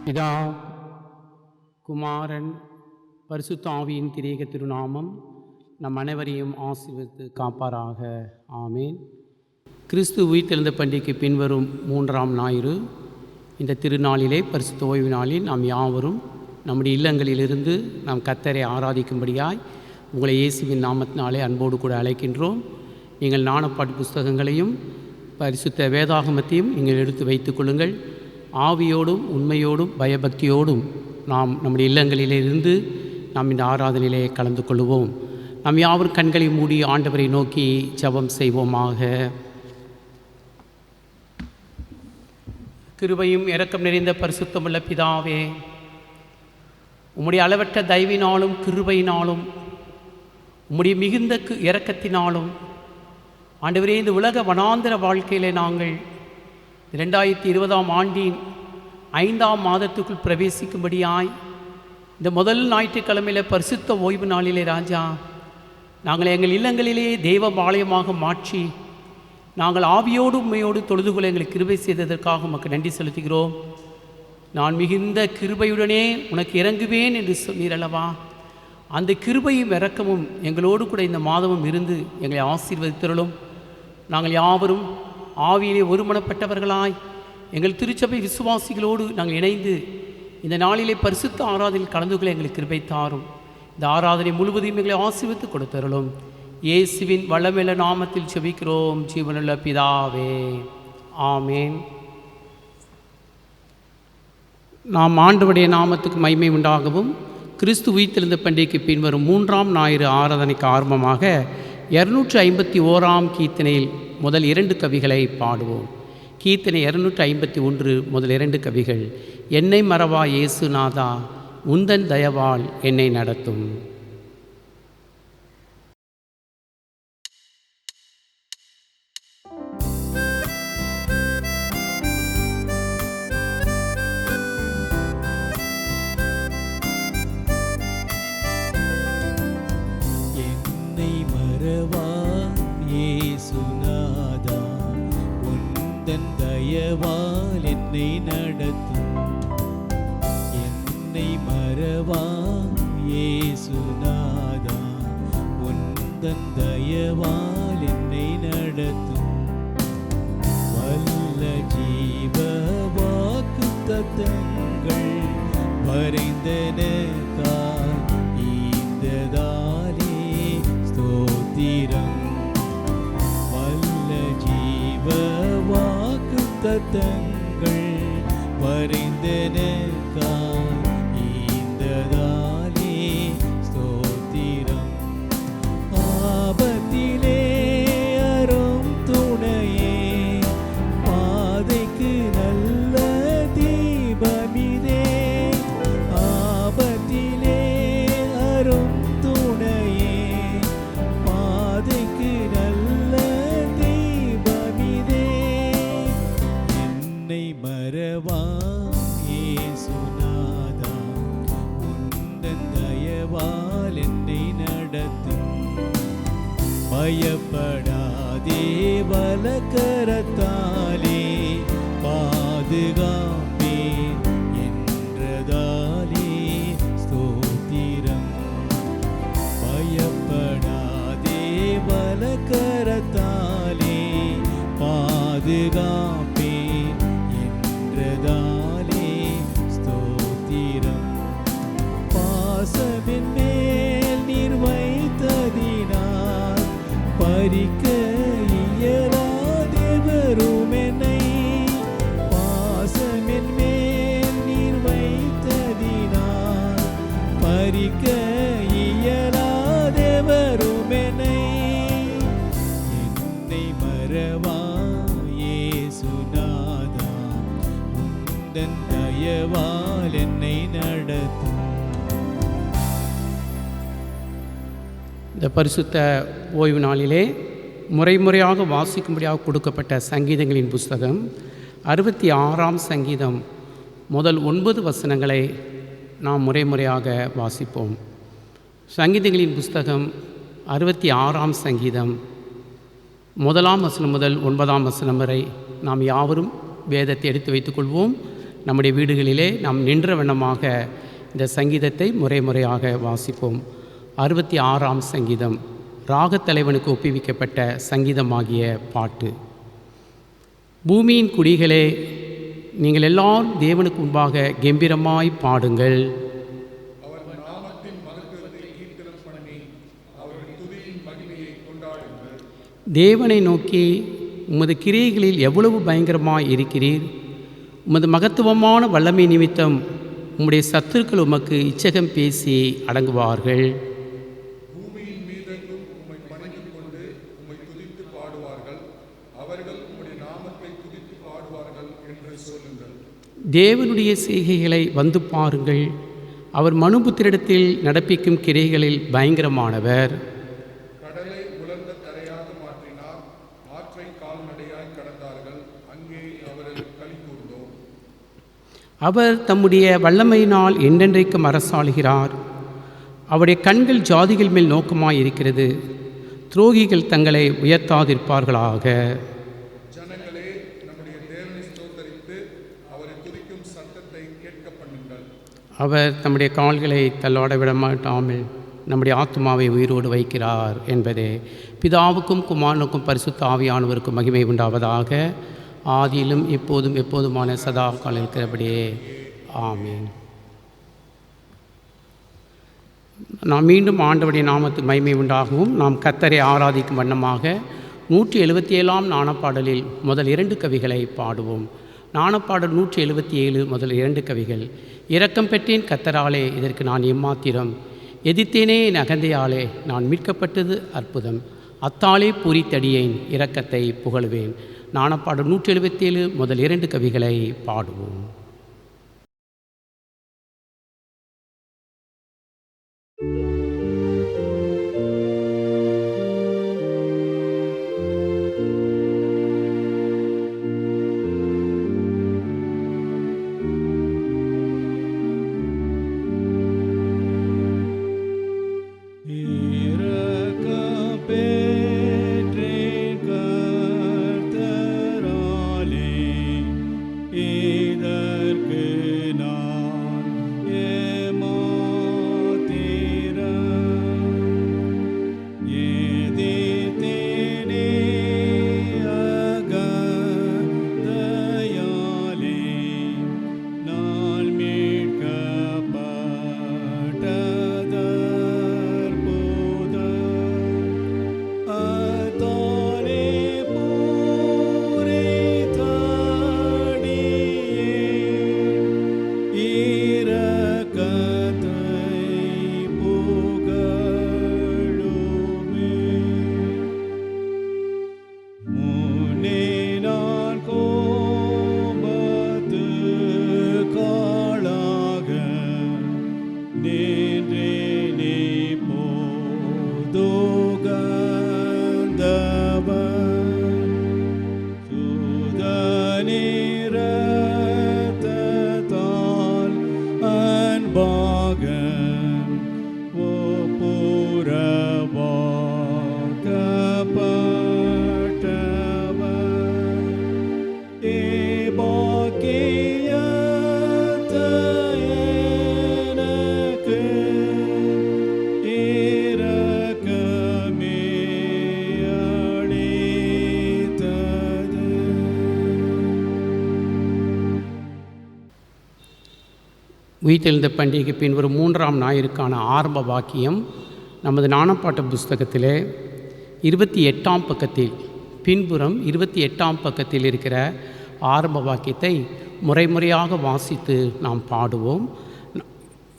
பிதா, குமாரன், பரிசுத்த ஆவியின் திரியேக திருநாமம் நம் அனைவரையும் ஆசீர்வதித்து காப்பாராக. ஆமேன். கிறிஸ்து உயிர்த்தெழுந்த பண்டிகைக்கு பின்வரும் 3ஆம் ஞாயிறு இந்த திருநாளிலே பரிசுத்த ஓய்வு நாளில் நாம் யாவரும் நம்முடைய இல்லங்களிலிருந்து நாம் கர்த்தரை ஆராதிக்கும்படியாய் உங்களை இயேசுவின் நாமத்தினாலே அன்போடு கூட அழைக்கின்றோம். நீங்கள் ஞானப்பாட்டு புஸ்தகங்களையும் பரிசுத்த வேதாகமத்தையும் நீங்கள் எடுத்து வைத்துக் கொள்ளுங்கள். ஆவியோடும் உண்மையோடும் பயபக்தியோடும் நாம் நம்முடைய இல்லங்களிலிருந்து நாம் இந்த ஆராதனையிலே கலந்து கொள்வோம். நாம் யாவரும் கண்களை மூடி ஆண்டவரை நோக்கி ஜெபம் செய்வோமாக. கிருபையும் இரக்கம் நிறைந்த பரிசுத்தமுள்ள பிதாவே, உம்முடைய அளவற்ற தயவினாலும் கிருபையினாலும் உம்முடைய மிகுந்த இரக்கத்தினாலும் ஆண்டவரே, இந்த உலக வனாந்தர வாழ்க்கையிலே நாங்கள் 2020ஆம் ஆண்டின் 5ஆம் மாதத்துக்குள் பிரவேசிக்கும்படியாய் இந்த முதல் ஞாயிற்றுக்கிழமையில் பரிசுத்த ஓய்வு நாளிலே ராஜா, நாங்கள் எங்கள் இல்லங்களிலேயே தெய்வ ஆலயமாக மாற்றி நாங்கள் ஆவியோடு உண்மையோடு தொழுதுகொள்ள எங்களுக்கு கிருபை செய்ததற்காக உமக்கு நன்றி செலுத்துகிறோம். நான் மிகுந்த கிருபையுடனே உனக்கு இறங்குவேன் என்று சொன்னீர் அல்லவா? அந்த கிருபையும் இரக்கமும் எங்களோடு கூட இந்த மாதமும் இருந்து எங்களை ஆசீர்வதித்தருளும். நாங்கள் யாவரும் ஆவியிலே ஒருமனப்பட்டவர்களாய் எங்கள் திருச்சபை விசுவாசிகளோடு நாங்கள் இணைந்து இந்த நாளிலே பரிசுத்த ஆராதனையில் கலந்து கொள்ள எங்களுக்கு கிருபை தாரும். இந்த ஆராதனை முழுவதையும் எங்களை ஆசீர்வதித்து கொடுத்தருளும். இயேசுவின் வல்லமையுள்ள நாமத்தில் ஜெபிக்கிறோம் ஜீவனுள்ள பிதாவே, ஆமேன். நாம் ஆண்டவருடைய நாமத்துக்கு மகிமை உண்டாகவும் கிறிஸ்து உயிர்த்தெழுந்த பண்டிகைக்கு பின்வரும் 3ஆம் ஞாயிறு ஆராதனைக்கு ஆரம்பமாக 251ஆம் கீர்த்தனையில் முதல் 2 கவிகளை பாடுவோம். கீர்த்தனை 251 முதல் 2 கவிகள். என்னை மறவா இயேசுநாதா, உந்தன் தயவால் என்னை நடத்தும். என்னை மறவா இயேசுநாதா, உந்தன் தயவால் என்னை நடத்தும். என்னை மறவா இயேசுநாதா, உந்தன் தயவால் என்னை நடத்தும். வல்ல ஜீவ வாக்குத்தத்தங்கள் வரைந்தனக்காய் ஈந்ததாலே ஸ்தோத்திரம். வல்ல ஜீவ வாக்குத்தத்தங்கள் வரைந்தனக்காய் ஈந்ததாலே ஸ்தோத்திரம். ஆபத்திலே அரும் துணையே, பாதைக்கு நல்ல தீபமிதே. ஆபத்திலே அரும் துணையே, பாதைக்கு நல்ல தீபமிதே. என்னை மறவா இயேசுநாதா, உந்தன் தயவால் என்னை நடத்தும். பயப்படாதே, வலக்கரத்தாலே பாதுகாப்பேன் என்றதாலே ஸ்தோத்திரம். பயப்படாதே, வலக்கரத்தாலே பாதுகாப்பேன் என்றதாலே ஸ்தோத்திரம். பாசமின் மேல் நீர் வைத்ததினால் பறிக்க இயலாதெவரும் என்னை. பாசமின் மேல் நீர் வைத்ததினால் பறிக்க இயலாதெவரும் என்னை. என்னை மறவா இயேசுநாதா, உந்தன் தயவால் என்னை நடத்தும். இந்த பரிசுத்த ஓய்வு நாளிலே முறையாக வாசிக்கும்படியாக கொடுக்கப்பட்ட சங்கீதங்களின் புஸ்தகம் 66ஆம் சங்கீதம் முதல் 9 வசனங்களை நாம் முறையாக வாசிப்போம். சங்கீதங்களின் புஸ்தகம் 66ஆம் சங்கீதம் 1ஆம் வசனம் முதல் 9ஆம் வசனம் வரை நாம் யாவரும் வேதத்தை எடுத்து வைத்துக்கொள்வோம். நம்முடைய வீடுகளிலே நாம் நின்ற வண்ணமாக இந்த சங்கீதத்தை முறையாக வாசிப்போம். 66ஆம் சங்கீதம் ராகத்தலைவனுக்கு ஒப்புவிக்கப்பட்ட சங்கீதமாகிய பாட்டு. பூமியின் குடிகளே, நீங்கள் எல்லாரும் தேவனுக்கு முன்பாக கெம்பீரமாய் பாடுங்கள். தேவனை நோக்கி, உமது கிரியைகளில் எவ்வளவு பயங்கரமாய் இருக்கிறீர்! உமது மகத்துவமான வல்லமை நிமித்தம் உம்முடைய சத்துருக்கள் உமக்கு இச்சகம் பேசி அடங்குவார்கள். பூமியின் மீதெங்கும் உம்மை பணிந்து கொண்டு உம்மை துதித்து பாடுவார்கள். அவர்கள் உம்முடைய நாமத்தை துதித்து பாடுவார்கள் என்று சொல்லுங்கள். தேவனுடைய செய்கைகளை வந்து பாருங்கள். அவர் மனுபுத்திரிடத்தில் நடப்பிக்கும் கிரியைகளில் பயங்கரமானவர். கடலை உலர்ந்த தரையாக மாற்றினார். ஆற்றை கால்நடையாய் கடந்தார்கள். அங்கே அவர்கள் களி கூர்ந்தோம். அவர் தம்முடைய வல்லமையினால் என்றென்றைக்கும் அரசாளுகிறார். அவருடைய கண்கள் ஜாதிகள் மேல் நோக்கமாய் இருக்கிறது. துரோகிகள் தங்களை உயர்த்தாதிருப்பார்களாக. ஜனங்களே, நம்முடைய தேவனை ஸ்தோத்தரித்து அவரை துதிக்கும் சத்தத்தை கேட்க பண்ணுங்கள். அவர் தம்முடைய கால்களை தள்ளாட விடமாட்டாமல் நம்முடைய ஆத்மாவை உயிரோடு வைக்கிறார் என்பதே. பிதாவுக்கும் குமாரனுக்கும் பரிசுத்த ஆவியானவருக்கும் மகிமை உண்டாவதாக. ஆதியிலும் இப்போதும் எப்போதுமான சதா காலம் இருக்கிறபடியே. ஆமீன். நாம் மீண்டும் ஆண்டவருடைய நாமத்துக்கு மகிமை உண்டாகவும் நாம் கர்த்தரை ஆராதிக்கும் வண்ணமாக 177ஆம் நாணப்பாடலில் முதல் 2 கவிகளை பாடுவோம். நாணப்பாடல் 177 முதல் 2 கவிகள். இரக்கம் பெற்றேன் கர்த்தராலே, இதற்கு நான் எம்மாத்திரம். எதிர்த்தேனே என் அகந்தையாலே, நான் மீட்கப்பட்டது அற்புதம். அத்தாலே பூரித்தடியேன், இரக்கத்தை புகழுவேன். நாணப்பாடல் 177 முதல் 2 கவிகளை பாடுவோம். உயிர்த்தெழுந்த பண்டிகைக்கு பின்வரும் 3ஆம் ஞாயிறுக்கான ஆரம்ப வாக்கியம் நமது நாணப்பாட்ட புஸ்தகத்திலே 28ஆம் பக்கத்தில், பின்புறம் 28ஆம் பக்கத்தில் இருக்கிற ஆரம்ப வாக்கியத்தை முறையாக வாசித்து நாம் பாடுவோம்.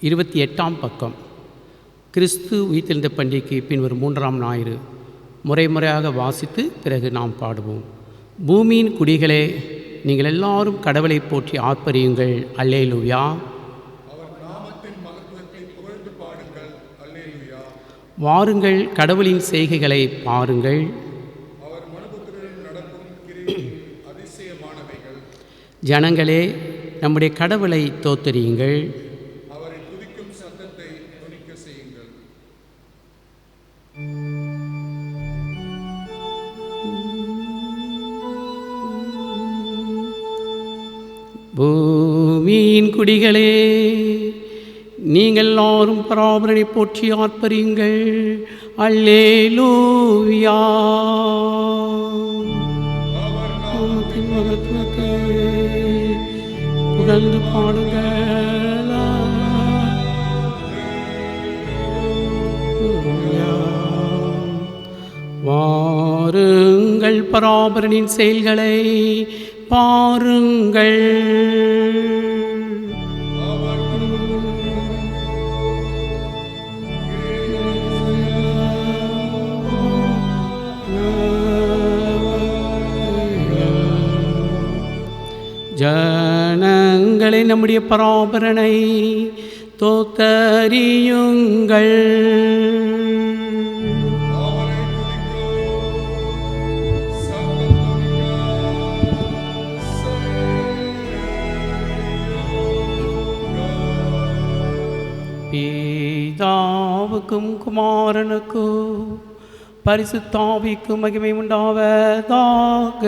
28ஆம் பக்கம். கிறிஸ்து உயிர்த்தெழுந்த பண்டிகைக்கு பின்வரும் 3ஆம் ஞாயிறு முறையாக வாசித்து பிறகு நாம் பாடுவோம். பூமியின் குடிகளே, நீங்கள் எல்லாரும் கடவுளை போற்றி ஆர்ப்பரியுங்கள். அல்லேலூயா. வாருங்கள், கடவுளின் செய்கைகளை பாருங்கள். அவர் மனுபுத்திரரில் நடக்கும் கிரியைகள் அதிசயமானவைகள். ஜனங்களே, நம்முடைய கடவுளை தோத்தரியுங்கள். அவரை துதிக்கும் சத்தத்தை துணிக்க செய்யுங்கள். பூமியின் குடிகளே, நீங்கள் எல்லாரும் பராபரனை போற்றி ஆர்ப்பரியுங்கள். அல்லேலூயா. நாமத்தின் மகத்துவத்தை புகழ்ந்து பாடுங்கள். வாருங்கள், பராபரனின் செயல்களை பாருங்கள். ஜனங்களை நம்முடைய பராபரனை தோத்தறியுங்கள். பிதாவுக்கும் குமாரனுக்கும் பரிசுத்தாவிக்கும் மகிமை உண்டாவதாக.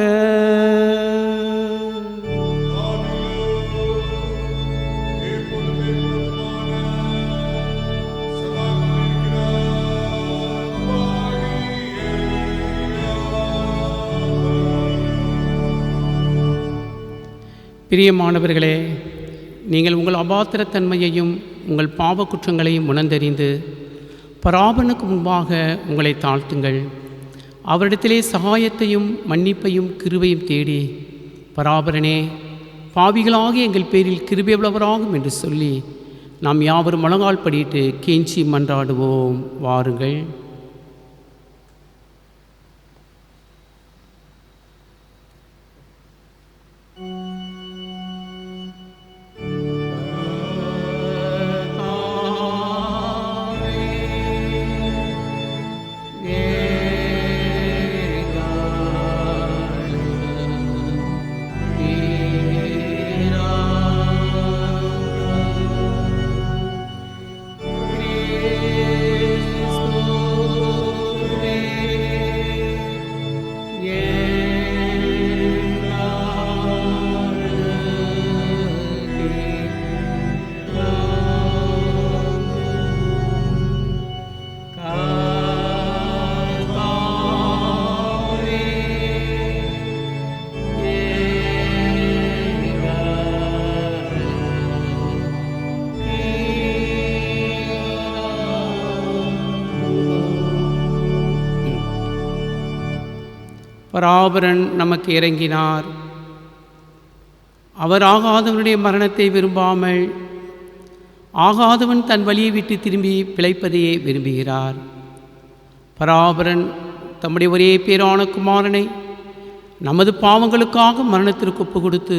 பிரியமானவர்களே, நீங்கள் உங்கள் அபாத்திரத்தன்மையையும் உங்கள் பாவ குற்றங்களையும் உணர்ந்தறிந்து பராபரனுக்கு முன்பாக உங்களை தாழ்த்துங்கள். அவரிடத்திலே சகாயத்தையும் மன்னிப்பையும் கிருபையும் தேடி, பராபரனே, பாவிகளாக எங்கள் பேரில் கிருபை உள்ளவராகும் என்று சொல்லி நாம் யாவரும் முழங்கால் படியிட்டு கெஞ்சி மன்றாடுவோம். வாருங்கள். பராபரன் நமக்கு இறங்கினார். அவர் ஆகாதவனுடைய மரணத்தை விரும்பாமல் ஆகாதவன் தன் வழியை விட்டு திரும்பி பிழைப்பதையே விரும்புகிறார். பராபரன் தம்முடைய ஒரே பேரான குமாரனை நமது பாவங்களுக்காக மரணத்திற்கு ஒப்பு கொடுத்து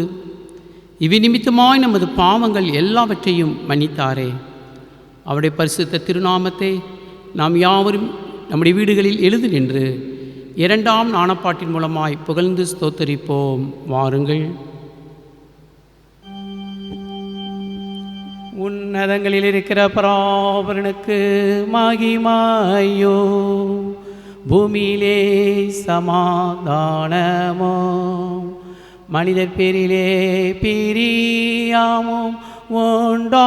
இவை நிமித்தமாய் நமது பாவங்கள் எல்லாவற்றையும் மன்னித்தாரே. அவருடைய பரிசுத்த திருநாமத்தை நாம் யாவரும் நம்முடைய வீடுகளில் எழுது நின்று இரண்டாம் நாணப்பாட்டின் மூலமாய் புகழ்ந்து ஸ்தோத்தரிப்போம். வாருங்கள். உன்னதங்களில் இருக்கிற பராபரனுக்கு மகிமையோ, பூமியிலே சமாதானமோ, மனிதர் பேரிலே பிரியாமும் உண்டாவதாக.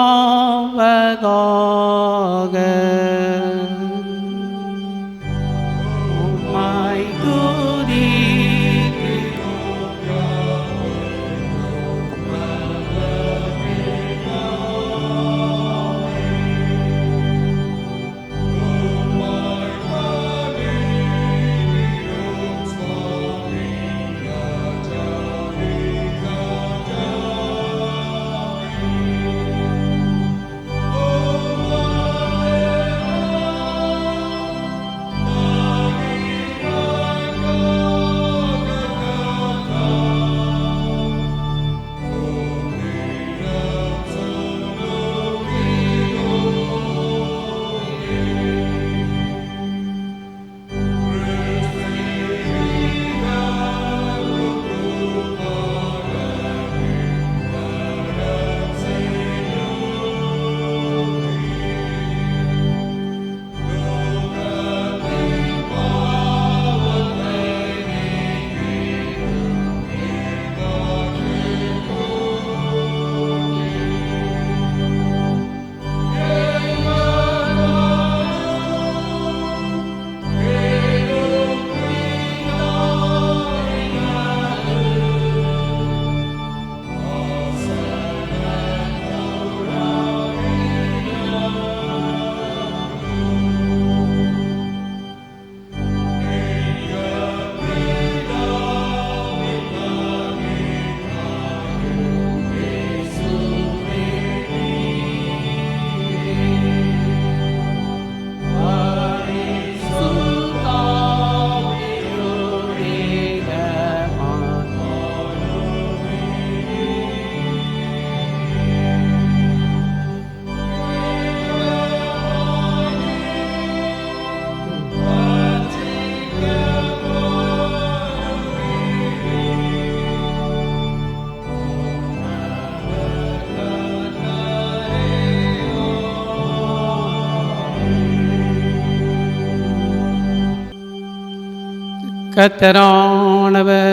கர்த்தரானவர்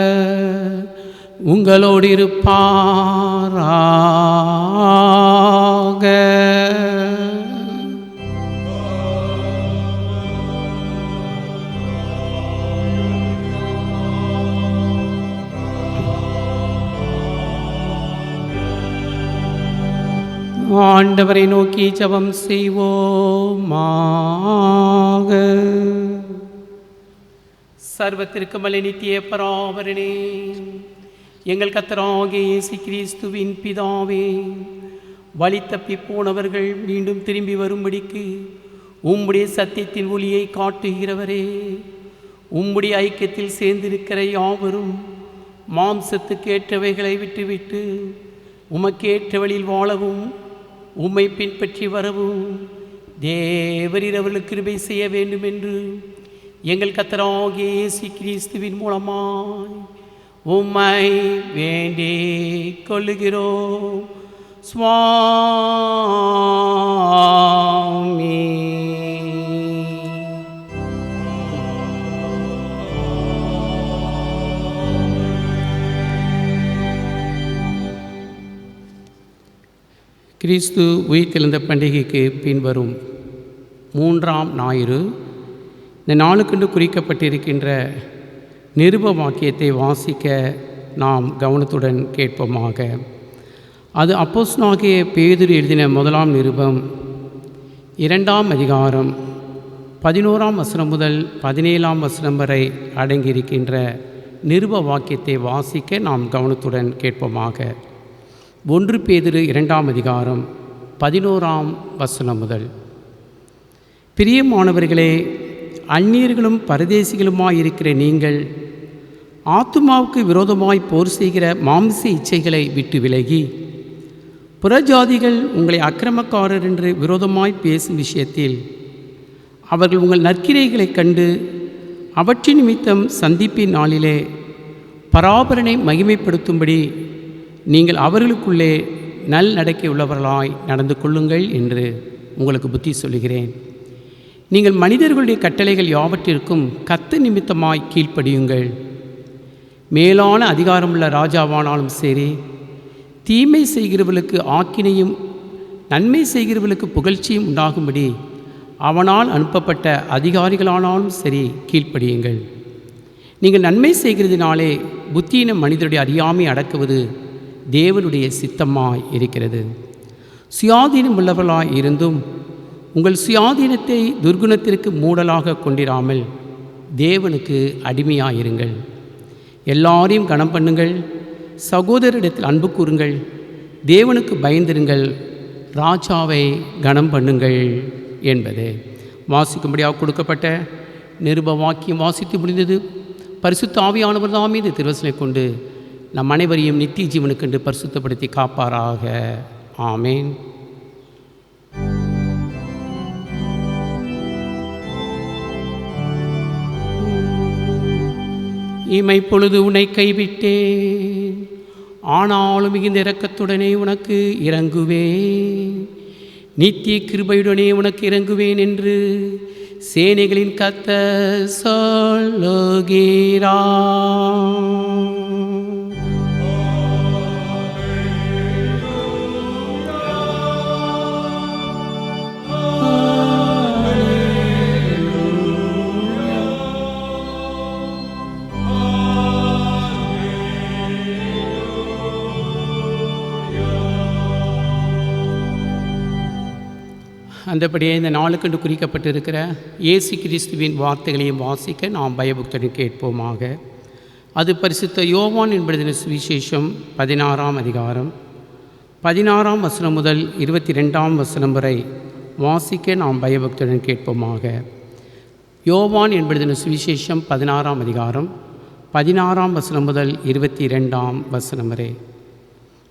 உங்களோடு இருப்பாராக. ஆண்டவரை நோக்கி ஜெபம் செய்வோமாக. சர்வத்திற்கு மலை நித்திய பராபரனே, எங்கள் கர்த்தராகிய இயேசு கிறிஸ்துவின் பிதாவே, வழி தப்பி போனவர்கள் மீண்டும் திரும்பி வரும்படிக்கு உம்முடைய சத்தியத்தின் ஒளியை காட்டுகிறவரே, உம்முடைய ஐக்கியத்தில் சேர்ந்திருக்கிற யாவரும் மாம்சத்துக்கு ஏற்றவைகளை விட்டுவிட்டு உமக்கேற்ற வழியில் வாழவும் உம்மை பின்பற்றி வரவும் தேவரீர் அவர்களுக்கு கிருபை செய்ய வேண்டும் என்று எங்கள் கர்த்தராகிய இயேசு கிறிஸ்துவின் மூலமாய் உம்மை வேண்டிக் கொள்ளுகிறோம். சுவாமி. கிறிஸ்து உயிர்த்தெழுந்த பண்டிகைக்கு பின்வரும் 3ஆம் ஞாயிறு இந்த நாளுக்கென்று குறிக்கப்பட்டிருக்கின்ற நிருப வாக்கியத்தை வாசிக்க நாம் கவனத்துடன் கேட்போமாக. அது அப்போஸ்தலனாகிய பேதுரு எழுதின 1ஆம் நிருபம் 2ஆம் அதிகாரம் 11ஆம் வசனம் முதல் 17ஆம் வசனம் வரை அடங்கியிருக்கின்ற நிருப வாக்கியத்தை வாசிக்க நாம் கவனத்துடன் கேட்போமாக. 1 பேதுரு 2ஆம் அதிகாரம் 11ஆம் வசனம் முதல். பிரியமானவர்களே, அந்நியர்களும் பரதேசிகளுமாயிருக்கிற நீங்கள் ஆத்துமாவுக்கு விரோதமாய் போர் செய்கிற மாம்ச இச்சைகளை விட்டு விலகி, புறஜாதிகள் உங்களை அக்கிரமக்காரர் என்று விரோதமாய் பேசும் விஷயத்தில் அவர்கள் உங்கள் நற்கிரைகளைக் கண்டு அவற்றின் நிமித்தம் சந்திப்பின் நாளிலே பராபரனை மகிமைப்படுத்தும்படி நீங்கள் அவர்களுக்குள்ளே நல் நடக்கை உள்ளவர்களாய் நடந்து கொள்ளுங்கள் என்று உங்களுக்கு புத்தி சொல்லுகிறேன். நீங்கள் மனிதர்களுடைய கட்டளைகள் யாவற்றிற்கும் கர்த்தர் நிமித்தமாய் கீழ்ப்படியுங்கள். மேலான அதிகாரமுள்ள ராஜாவானாலும் சரி, தீமை செய்கிறவர்களுக்கு ஆக்கினையும் நன்மை செய்கிறவர்களுக்கு புகழ்ச்சியும் உண்டாகும்படி அவனால் அனுப்பப்பட்ட அதிகாரிகளானாலும் சரி கீழ்ப்படியுங்கள். நீங்கள் நன்மை செய்கிறதுனாலே புத்தியின மனிதருடைய அறியாமை அடக்குவது தேவனுடைய சித்தமாய் இருக்கிறது. சுயாதீனம் உள்ளவர்களாய் இருந்தும் உங்கள் சுயாதீனத்தை துர்குணத்திற்கு மூடலாக கொண்டிராமல் தேவனுக்கு அடிமையாயிருங்கள். எல்லாரையும் கனம் பண்ணுங்கள், சகோதரரிடத்தில் அன்பு கூறுங்கள், தேவனுக்கு பயந்திருங்கள், ராஜாவை கனம் பண்ணுங்கள் என்பது வாசிக்கும்படியாக கொடுக்கப்பட்ட நிருப வாக்கியம் வாசித்து முடிந்தது. பரிசுத்த ஆவியானவர் தாமே இந்த திருவசனை கொண்டு நம் அனைவரையும் நித்திய ஜீவனுக்கென்று பரிசுத்தப்படுத்தி காப்பாராக. ஆமேன். இமைப்பொழுது உன்னை கைவிட்டேன், ஆனாலும் மிகுந்த இரக்கத்துடனே உனக்கு இறங்குவேன், நித்திய கிருபையுடனே உனக்கு இறங்குவேன் என்று சேனைகளின் கர்த்தர் சொல்லுகிறார். அந்தபடியே இந்த நாளுக்கென்று குறிக்கப்பட்டிருக்கிற இயேசு கிறிஸ்துவின் வார்த்தைகளையும் வாசிக்க நாம் பயபக்தனை கேட்போமாக. அது பரிசுத்த யோவான் என்பதின் சுவிசேஷம் 16ஆம் அதிகாரம் 16ஆம் வசனம் முதல் 22ஆம் வசனம் வரை வாசிக்க நாம் பயபக்தனுடன் கேட்போமாக. யோவான் என்பதின் சுவிசேஷம் 16ஆம் அதிகாரம் 16ஆம் வசனம் முதல் 22ஆம் வசனம் வரை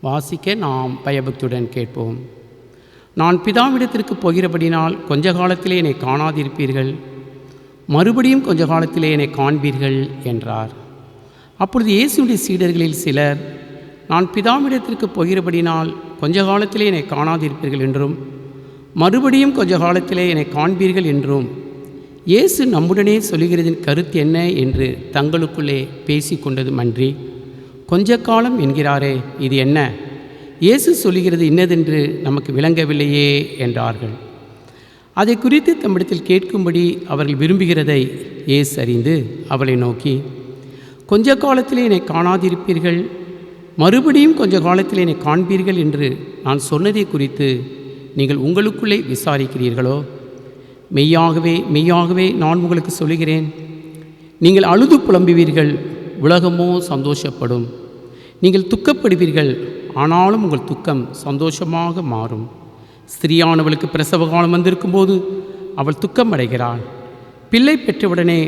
வாசிக்க நாம் பயபக்தியுடன் கேட்போம். நான் பிதாவிடத்திற்கு போகிறபடினால் கொஞ்ச காலத்திலே என்னை காணாதிருப்பீர்கள், மறுபடியும் கொஞ்ச காலத்திலே என்னை காண்பீர்கள் என்றார். அப்பொழுது இயேசுடைய சீடர்களில் சிலர், நான் பிதாவிடத்திற்கு போகிறபடினால் கொஞ்ச காலத்திலே என்னை காணாதிருப்பீர்கள் என்றும், மறுபடியும் கொஞ்ச காலத்திலே என்னை காண்பீர்கள் என்றும் இயேசு நம்முடனே சொல்லுகிறதின் கருத்து என்ன என்று தங்களுக்குள்ளே பேசி கொண்டதும் அன்றி, கொஞ்ச காலம் என்கிறாரே, இது என்ன? இயேசு சொல்லுகிறது இன்னதென்று நமக்கு விளங்கவில்லையே என்றார்கள். அதை குறித்து தம்மிடத்தில் கேட்கும்படி அவர்கள் விரும்புகிறதை இயேசு அறிந்து அவளை நோக்கி, கொஞ்ச காலத்திலே என்னை காணாதிருப்பீர்கள், மறுபடியும் கொஞ்ச காலத்தில் என்னை காண்பீர்கள் என்று நான் சொன்னதை குறித்து நீங்கள் உங்களுக்குள்ளே விசாரிக்கிறீர்களோ? மெய்யாகவே மெய்யாகவே நான் உங்களுக்கு சொல்லுகிறேன், நீங்கள் அழுது புலம்புவீர்கள், உலகமோ சந்தோஷப்படும். நீங்கள் துக்கப்படுவீர்கள், ஆனாலும் உங்கள் துக்கம் சந்தோஷமாக மாறும். ஸ்திரீயானவளுக்கு பிரசவ காலம் வந்திருக்கும்போது அவள் துக்கம் அடைகிறாள். பிள்ளை பெற்றவுடனே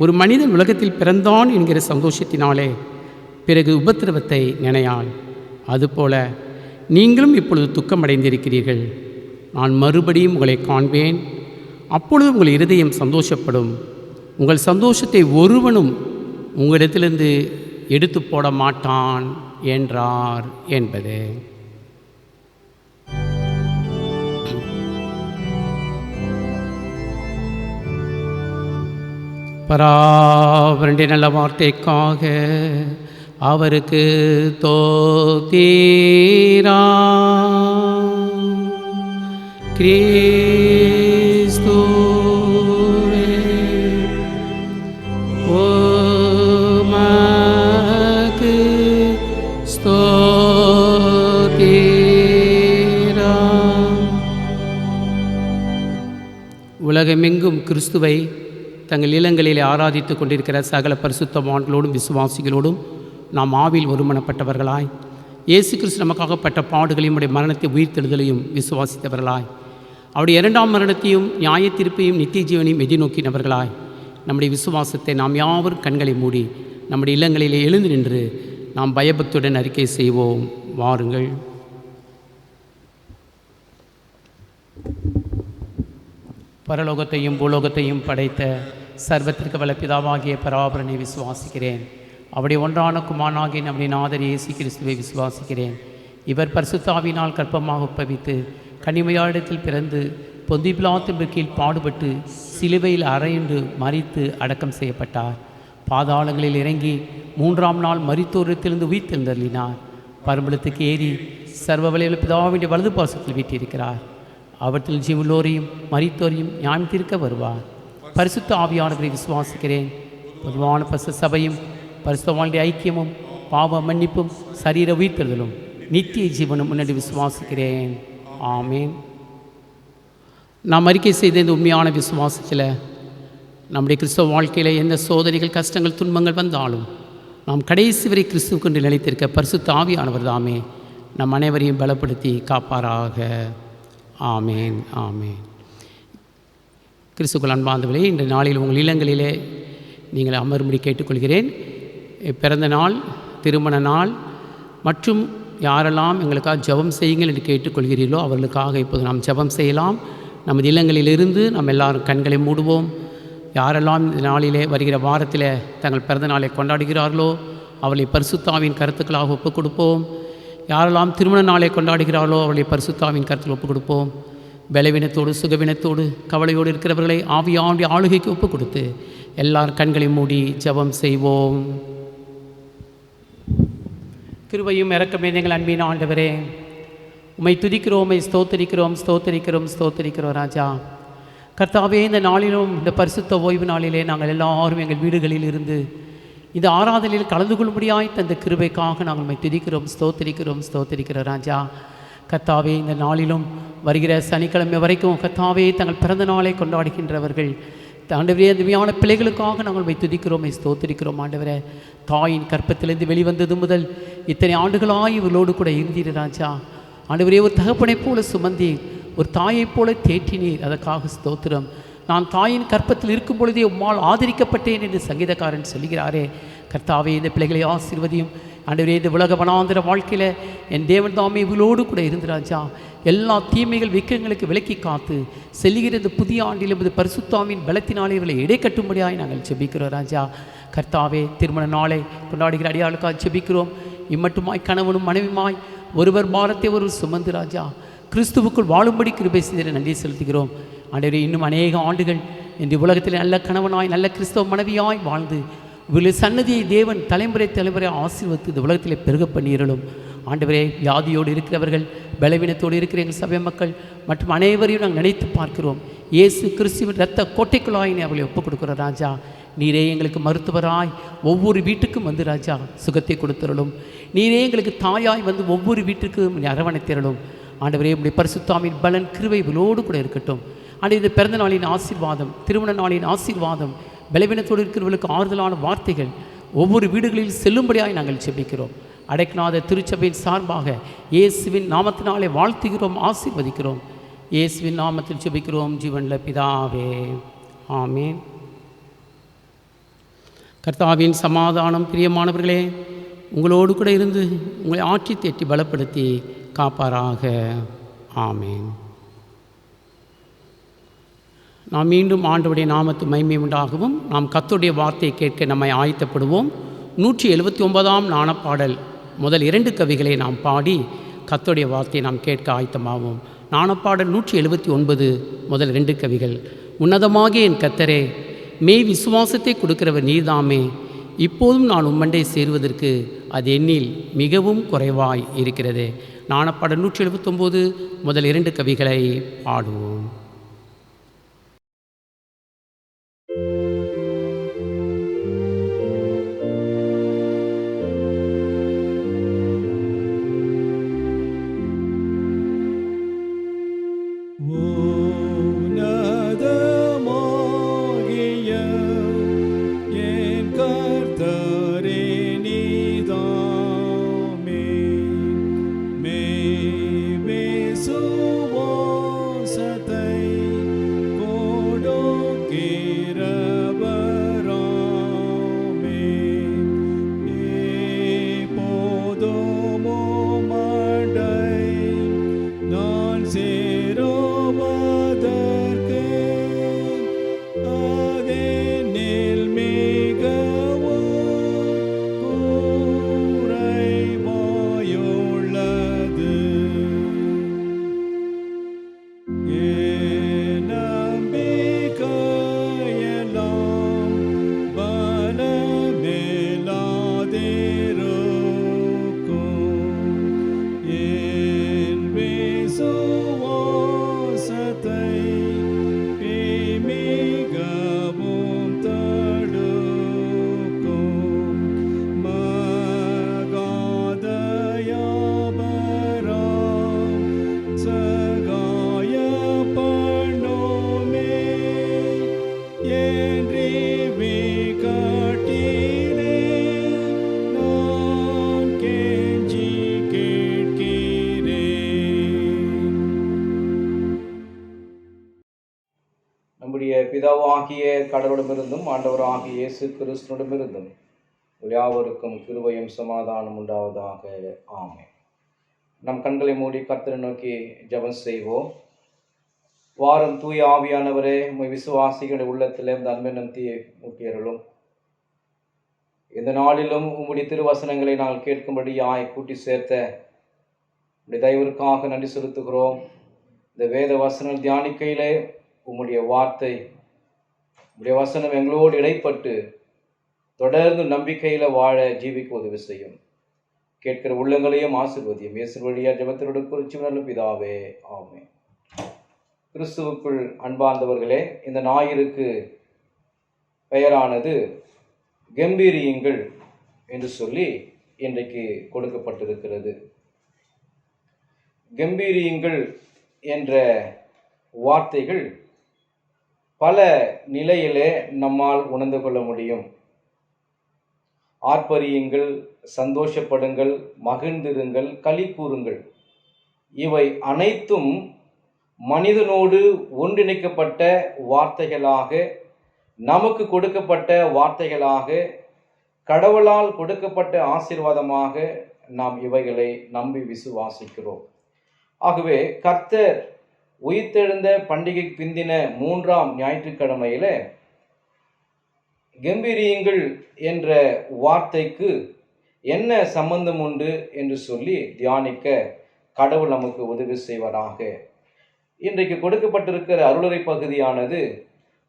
ஒரு மனிதன் உலகத்தில் பிறந்தான் என்கிற சந்தோஷத்தினாலே பிறகு உபத்திரவத்தை நினையாள். அதுபோல நீங்களும் இப்பொழுது துக்கமடைந்திருக்கிறீர்கள். நான் மறுபடியும் உங்களை காண்பேன், அப்பொழுது உங்கள் இருதயம் சந்தோஷப்படும். உங்கள் சந்தோஷத்தை ஒருவனும் உங்களிடத்திலிருந்து எடுத்து போட மாட்டான் என்றார் என்பது. பராவருடைய நல்ல வார்த்தைக்காக அவருக்கு தோத்தீரா. கிறிஸ்துவே உமக்கு ஸ்தோத்திரம். உலகமெங்கும் கிறிஸ்துவை தங்கள் இல்லங்களிலே ஆராதித்து கொண்டிருக்கிற சகல பரிசுத்தவான்களோடும் விசுவாசிகளோடும் நாம் ஆவில் ஒருமனப்பட்டவர்களாய், இயேசு கிறிஸ்து நமக்காக பட்ட பாடுகளையும் உடைய மரணத்தை உயிர்த்தெழுதலையும் விசுவாசித்தவர்களாய், அவருடைய இரண்டாம் மரணத்தையும் நியாய தீர்ப்பையும் நித்திய ஜீவனையும் எதிர்நோக்கினவர்களாய், நம்முடைய விசுவாசத்தை நாம் யாவரும் கண்களை மூடி நம்முடைய இல்லங்களிலே எழுந்து நின்று நாம் பயபக்தியுடன் அறிக்கை செய்வோம். வாருங்கள். பரலோகத்தையும் பூலோகத்தையும் படைத்த சர்வத்திற்கு வல்ல பிதாவாகிய பராபரனை விசுவாசிக்கிறேன். அவருடைய ஒன்றான குமாரனாகிய நம்முடைய நாதர் இயேசு கிறிஸ்துவை விசுவாசிக்கிறேன். இவர் பரிசுத்த ஆவியினால் கர்ப்பமாக உற்பவித்து கன்னிமையாரிடத்தில் பிறந்து பொந்தி பிலாத்தின் கீழ் பாடுபட்டு சிலுவையில் அறையுண்டு மரித்து அடக்கம் செய்யப்பட்டார். பாதாளங்களில் இறங்கி 3ஆம் நாள் மரித்தோரிடத்திலிருந்து உயிர்த்தெழுந்தருளினார். பரம்பலத்துக்கு ஏறி சர்வ வல்லமையுள்ள பிதாவினுடைய வலது பாசத்தில் வீற்றிருக்கிறார். அவற்றில் ஜீவுள்ளோரையும் மரித்தோரையும் நியாயம் தீர்க்க வருவார். பரிசுத்த ஆவியானவரை விசுவாசிக்கிறேன். பொதுவான பரிசுத்த சபையும் பரிசுத்தவானுடைய ஐக்கியமும் பாவ மன்னிப்பும் சரீர உயிர்த்தெழுதலும் நித்திய ஜீவனும் முன்னாடி விசுவாசிக்கிறேன். ஆமேன். நாம் அறிக்கை செய்த இந்த உண்மையான விசுவாசத்தில் நம்முடைய கிறிஸ்தவ வாழ்க்கையில் எந்த சோதனைகள் கஷ்டங்கள் துன்பங்கள் வந்தாலும் நாம் கடைசி வரை கிறிஸ்துவுக்கு நிலைத்திருக்க பரிசுத்த ஆவியானவர் தாமே நம் அனைவரையும் பலப்படுத்தி காப்பாராக. ஆமேன். ஆமேன். கிறிஸ்துக்குள் அன்பார்ந்தவர்களே, இன்றைய நாளில் உங்கள் இல்லங்களிலே நீங்கள் அமரும்படி கேட்டுக்கொள்கிறேன். பிறந்த நாள், திருமண நாள் மற்றும் யாரெல்லாம் எங்களுக்காக ஜெபம் செய்யுங்கள் என்று கேட்டுக்கொள்கிறீர்களோ அவர்களுக்காக இப்போது நாம் ஜெபம் செய்யலாம். நமது இல்லங்களிலிருந்து நாம் எல்லாரும் கண்களை மூடுவோம். யாரெல்லாம் இந்த நாளிலே வருகிற வாரத்தில் தங்கள் பிறந்த நாளை கொண்டாடுகிறார்களோ அவர்களை பரிசுத்தாவின் கருத்துக்களாக ஒப்புக் கொடுப்போம். யாரெல்லாம் திருமண நாளை கொண்டாடுகிறார்களோ அவர்களை பரிசுத்தாவின் கருத்தில் ஒப்புக் கொடுப்போம். பலவீனத்தோடு சுகவீனத்தோடு கவலையோடு இருக்கிறவர்களை ஆவியானுடைய ஆளுகைக்கு ஒப்புக் கொடுத்து எல்லாரும் கண்களை மூடி ஜெபம் செய்வோம். கிருபையும் இரக்கமே எங்கள் அன்பின் ஆண்டவரே, உம்மை துதிக்கிறோம், உம்மை ஸ்தோத்தரிக்கிறோம், ஸ்தோத்தரிக்கிறோம், ஸ்தோத்தரிக்கிறோம் ராஜா. கர்த்தாவே, இந்த நாளிலும் இந்த பரிசுத்த ஓய்வு நாளிலே நாங்கள் எல்லாரும் எங்கள் வீடுகளில் இருந்து இந்த ஆராதனையில் கலந்து கொள்ளும்படியாய் தந்த கிருபைக்காக நாங்கள் உம்மை துதிக்கிறோம், ஸ்தோத்தரிக்கிறோம், ஸ்தோத்தரிக்கிறோம் ராஜா. கர்த்தாவே, இந்த நாளிலும் வருகிற சனிக்கிழமை வரைக்கும் கர்த்தாவே தங்கள் பிறந்த நாளை கொண்டாடுகின்றவர்கள் ஆண்டவரே, அந்த வியான பிள்ளைகளுக்காக நாங்கள் உம்மை துதிக்கிறோம், ஸ்தோத்தரிக்கிறோம். ஆண்டவரே, தாயின் கற்பத்திலிருந்து வெளிவந்தது முதல் இத்தனை ஆண்டுகளாய் இவர்களோடு கூட இருந்தீர் ராஜா. ஆண்டவரே, ஒரு தகப்பனைப் போல சுமந்தீர், ஒரு தாயைப் போல தேற்றினீர், அதற்காக ஸ்தோத்திரம். நான் தாயின் கற்பத்தில் இருக்கும் பொழுதே உம்மால் ஆதரிக்கப்பட்டேன் என்று சங்கீதக்காரன் சொல்கிறாரே. கர்த்தாவே, இந்த பிள்ளைகளை ஆசீர்வதியும். ஆண்டவரே, இந்த உலக வனாந்திர வாழ்க்கையில் என் தேவன் தாமே இவளோடு கூட இருந்து ராஜா எல்லா தீமைகள் விக்கங்களுக்கு விலக்கி காத்து செல்லுகிற இந்த புதிய ஆண்டிலும் இது பரிசுத்தாவின் பலத்தினாலே இவர்களை இடைக்கட்டும்படியாய் நாங்கள் ஜெபிக்கிறோம் ராஜா. கர்த்தாவே, திருமண நாளை கொண்டாடுகிற அடியாளுக்காக ஜெபிக்கிறோம். இம்மட்டுமாய் கணவனும் மனைவியுமாய் ஒருவர் பாரத்தை ஒருவர் சுமந்து ராஜா கிறிஸ்துவுக்குள் வாழும்படி கிருபை செய்த நன்றி செலுத்துகிறோம். ஆண்டவரே, இன்னும் அநேக ஆண்டுகள் இந்த உலகத்தில் நல்ல கணவனாய் நல்ல கிறிஸ்தவ மனைவியாய் வாழ்ந்து இவருடைய சன்னதியை தேவன் தலைமுறை ஆசீர்வதித்து இந்த உலகத்தில் பெருக பண்ணியிருளும். ஆண்டவரே, வியாதியோடு இருக்கிறவர்கள், பலவீனத்தோடு இருக்கிற எங்கள் சபை மக்கள் மற்றும் அனைவரையும் நாங்கள் நினைத்து பார்க்கிறோம். இயேசு கிறிஸ்துவின் இரத்த கோட்டைக்குள்ளாய் அவர்களை ஒப்புக் கொடுக்குற ராஜா. நீரே எங்களுக்கு மருத்துவராய் ஒவ்வொரு வீட்டுக்கும் வந்து ராஜா சுகத்தை கொடுத்துறலும். நீரே எங்களுக்கு தாயாய் வந்து ஒவ்வொரு வீட்டுக்கும் அரவணைத்திரலும். ஆண்டவரே, உடைய பரிசுத்தாவின் பலன் கிருபை இவளோடு கூட இருக்கட்டும். ஆண்டு இந்த பிறந்த நாளின் ஆசீர்வாதம், திருமண நாளின் ஆசீர்வாதம், பலவீனத்தோடு இருக்கிறவர்களுக்கு ஆறுதலான வார்த்தைகள் ஒவ்வொரு வீடுகளில் செல்லும்படியாய் நாங்கள் செபிக்கிறோம். அடைக்கநாத திருச்சபையின் சார்பாக இயேசுவின் நாமத்தினாலே வாழ்த்துகிறோம், ஆசீர்வதிக்கிறோம். இயேசுவின் நாமத்தில் செபிக்கிறோம் ஜீவனுள்ள பிதாவே, ஆமேன். கர்த்தாவின் சமாதானம் பிரியமானவர்களே உங்களோடு கூட இருந்து உங்களை ஆட்சி தேற்றி பலப்படுத்தி காப்பாராக. ஆமேன். நாம் மீண்டும் ஆண்டவருடைய நாமத்து மகிமை உண்டாகவும் நாம் கர்த்தருடைய வார்த்தையை கேட்க நம்மை ஆயத்தப்படுவோம். 179ஆம் ஞானப்பாடல் முதல் 2 கவிகளை நாம் பாடி கர்த்தருடைய வார்த்தையை நாம் கேட்க ஆயத்தமாவோம். ஞானப்பாடல் 179 முதல் 2 கவிகள். உன்னதமாகிய என் கர்த்தரே, மெய் விசுவாசத்தை கொடுக்கிறவர் நீர்தாமே. இப்போதும் நான் உம்மண்டை சேருவதற்கு அது எண்ணில் மிகவும் குறைவாய் இருக்கிறது. ஞானப்பாடல் 179 முதல் 2 கவிகளை பாடுவோம். பிதாவாகிய கடவுளிடமிருந்தும் ஆண்டவராகிய இயேசு கிறிஸ்துவிடமிருந்தும் யாவருக்கும் கிருபையும் சமாதானம் உண்டாவதாக. ஆமென். நம் கண்களை மூடி கர்த்தரை நோக்கி ஜெபம் செய்வோம். வாரும் தூய ஆவியானவரே, உம்மை விசுவாசிகளுடைய உள்ளத்திலே இந்த அன்பை நம்பியை ஊட்டியருளும். இந்த நாளிலும் உம்முடைய திருவசனங்களை நாங்கள் கேட்கும்படியாய் கூட்டி சேர்த்த உம்முடைய தயவிற்காக நன்றி செலுத்துகிறோம். இந்த வேத வசனம் தியானிக்கையிலே உம்முடைய வார்த்தை, உம்முடைய வசனம் எங்களோடு இடைப்பட்டு தொடர்ந்து நம்பிக்கையில் வாழ ஜீவிக்க உதவி செய்யும். கேட்கிற உள்ளங்களையும் ஆசீர்வதியும். இயேசு வழியா ஜெபத்தினோடு குறிச்சி நல்ல பிதாவே, ஆமென். கிறிஸ்துவுக்குள் அன்பார்ந்தவர்களே, இந்த ஞாயிறுக்கு பெயரானது கம்பீரியுங்கள் என்று சொல்லி இன்றைக்கு கொடுக்கப்பட்டிருக்கிறது. கம்பீரியுங்கள் என்ற வார்த்தைகள் பல நிலையிலே நம்மால் உணர்ந்து கொள்ள முடியும். ஆர்ப்பரியுங்கள், சந்தோஷப்படுங்கள், மகிழ்ந்திருங்கள், களி கூறுங்கள், இவை அனைத்தும் மனிதனோடு ஒன்றிணைக்கப்பட்ட வார்த்தைகளாக, நமக்கு கொடுக்கப்பட்ட வார்த்தைகளாக, கடவுளால் கொடுக்கப்பட்ட ஆசீர்வாதமாக நாம் இவைகளை நம்பி விசுவாசிக்கிறோம். ஆகவே கர்த்தர் உயிர்த்தெழுந்த பண்டிகை பிந்தின 3ஆம் ஞாயிற்றுக்கிழமையில கம்பீரியுங்கள் என்ற வார்த்தைக்கு என்ன சம்பந்தம் உண்டு என்று சொல்லி தியானிக்க கடவுள் நமக்கு உதவி செய்வதாக. இன்றைக்கு கொடுக்கப்பட்டிருக்கிற அருளுரை பகுதியானது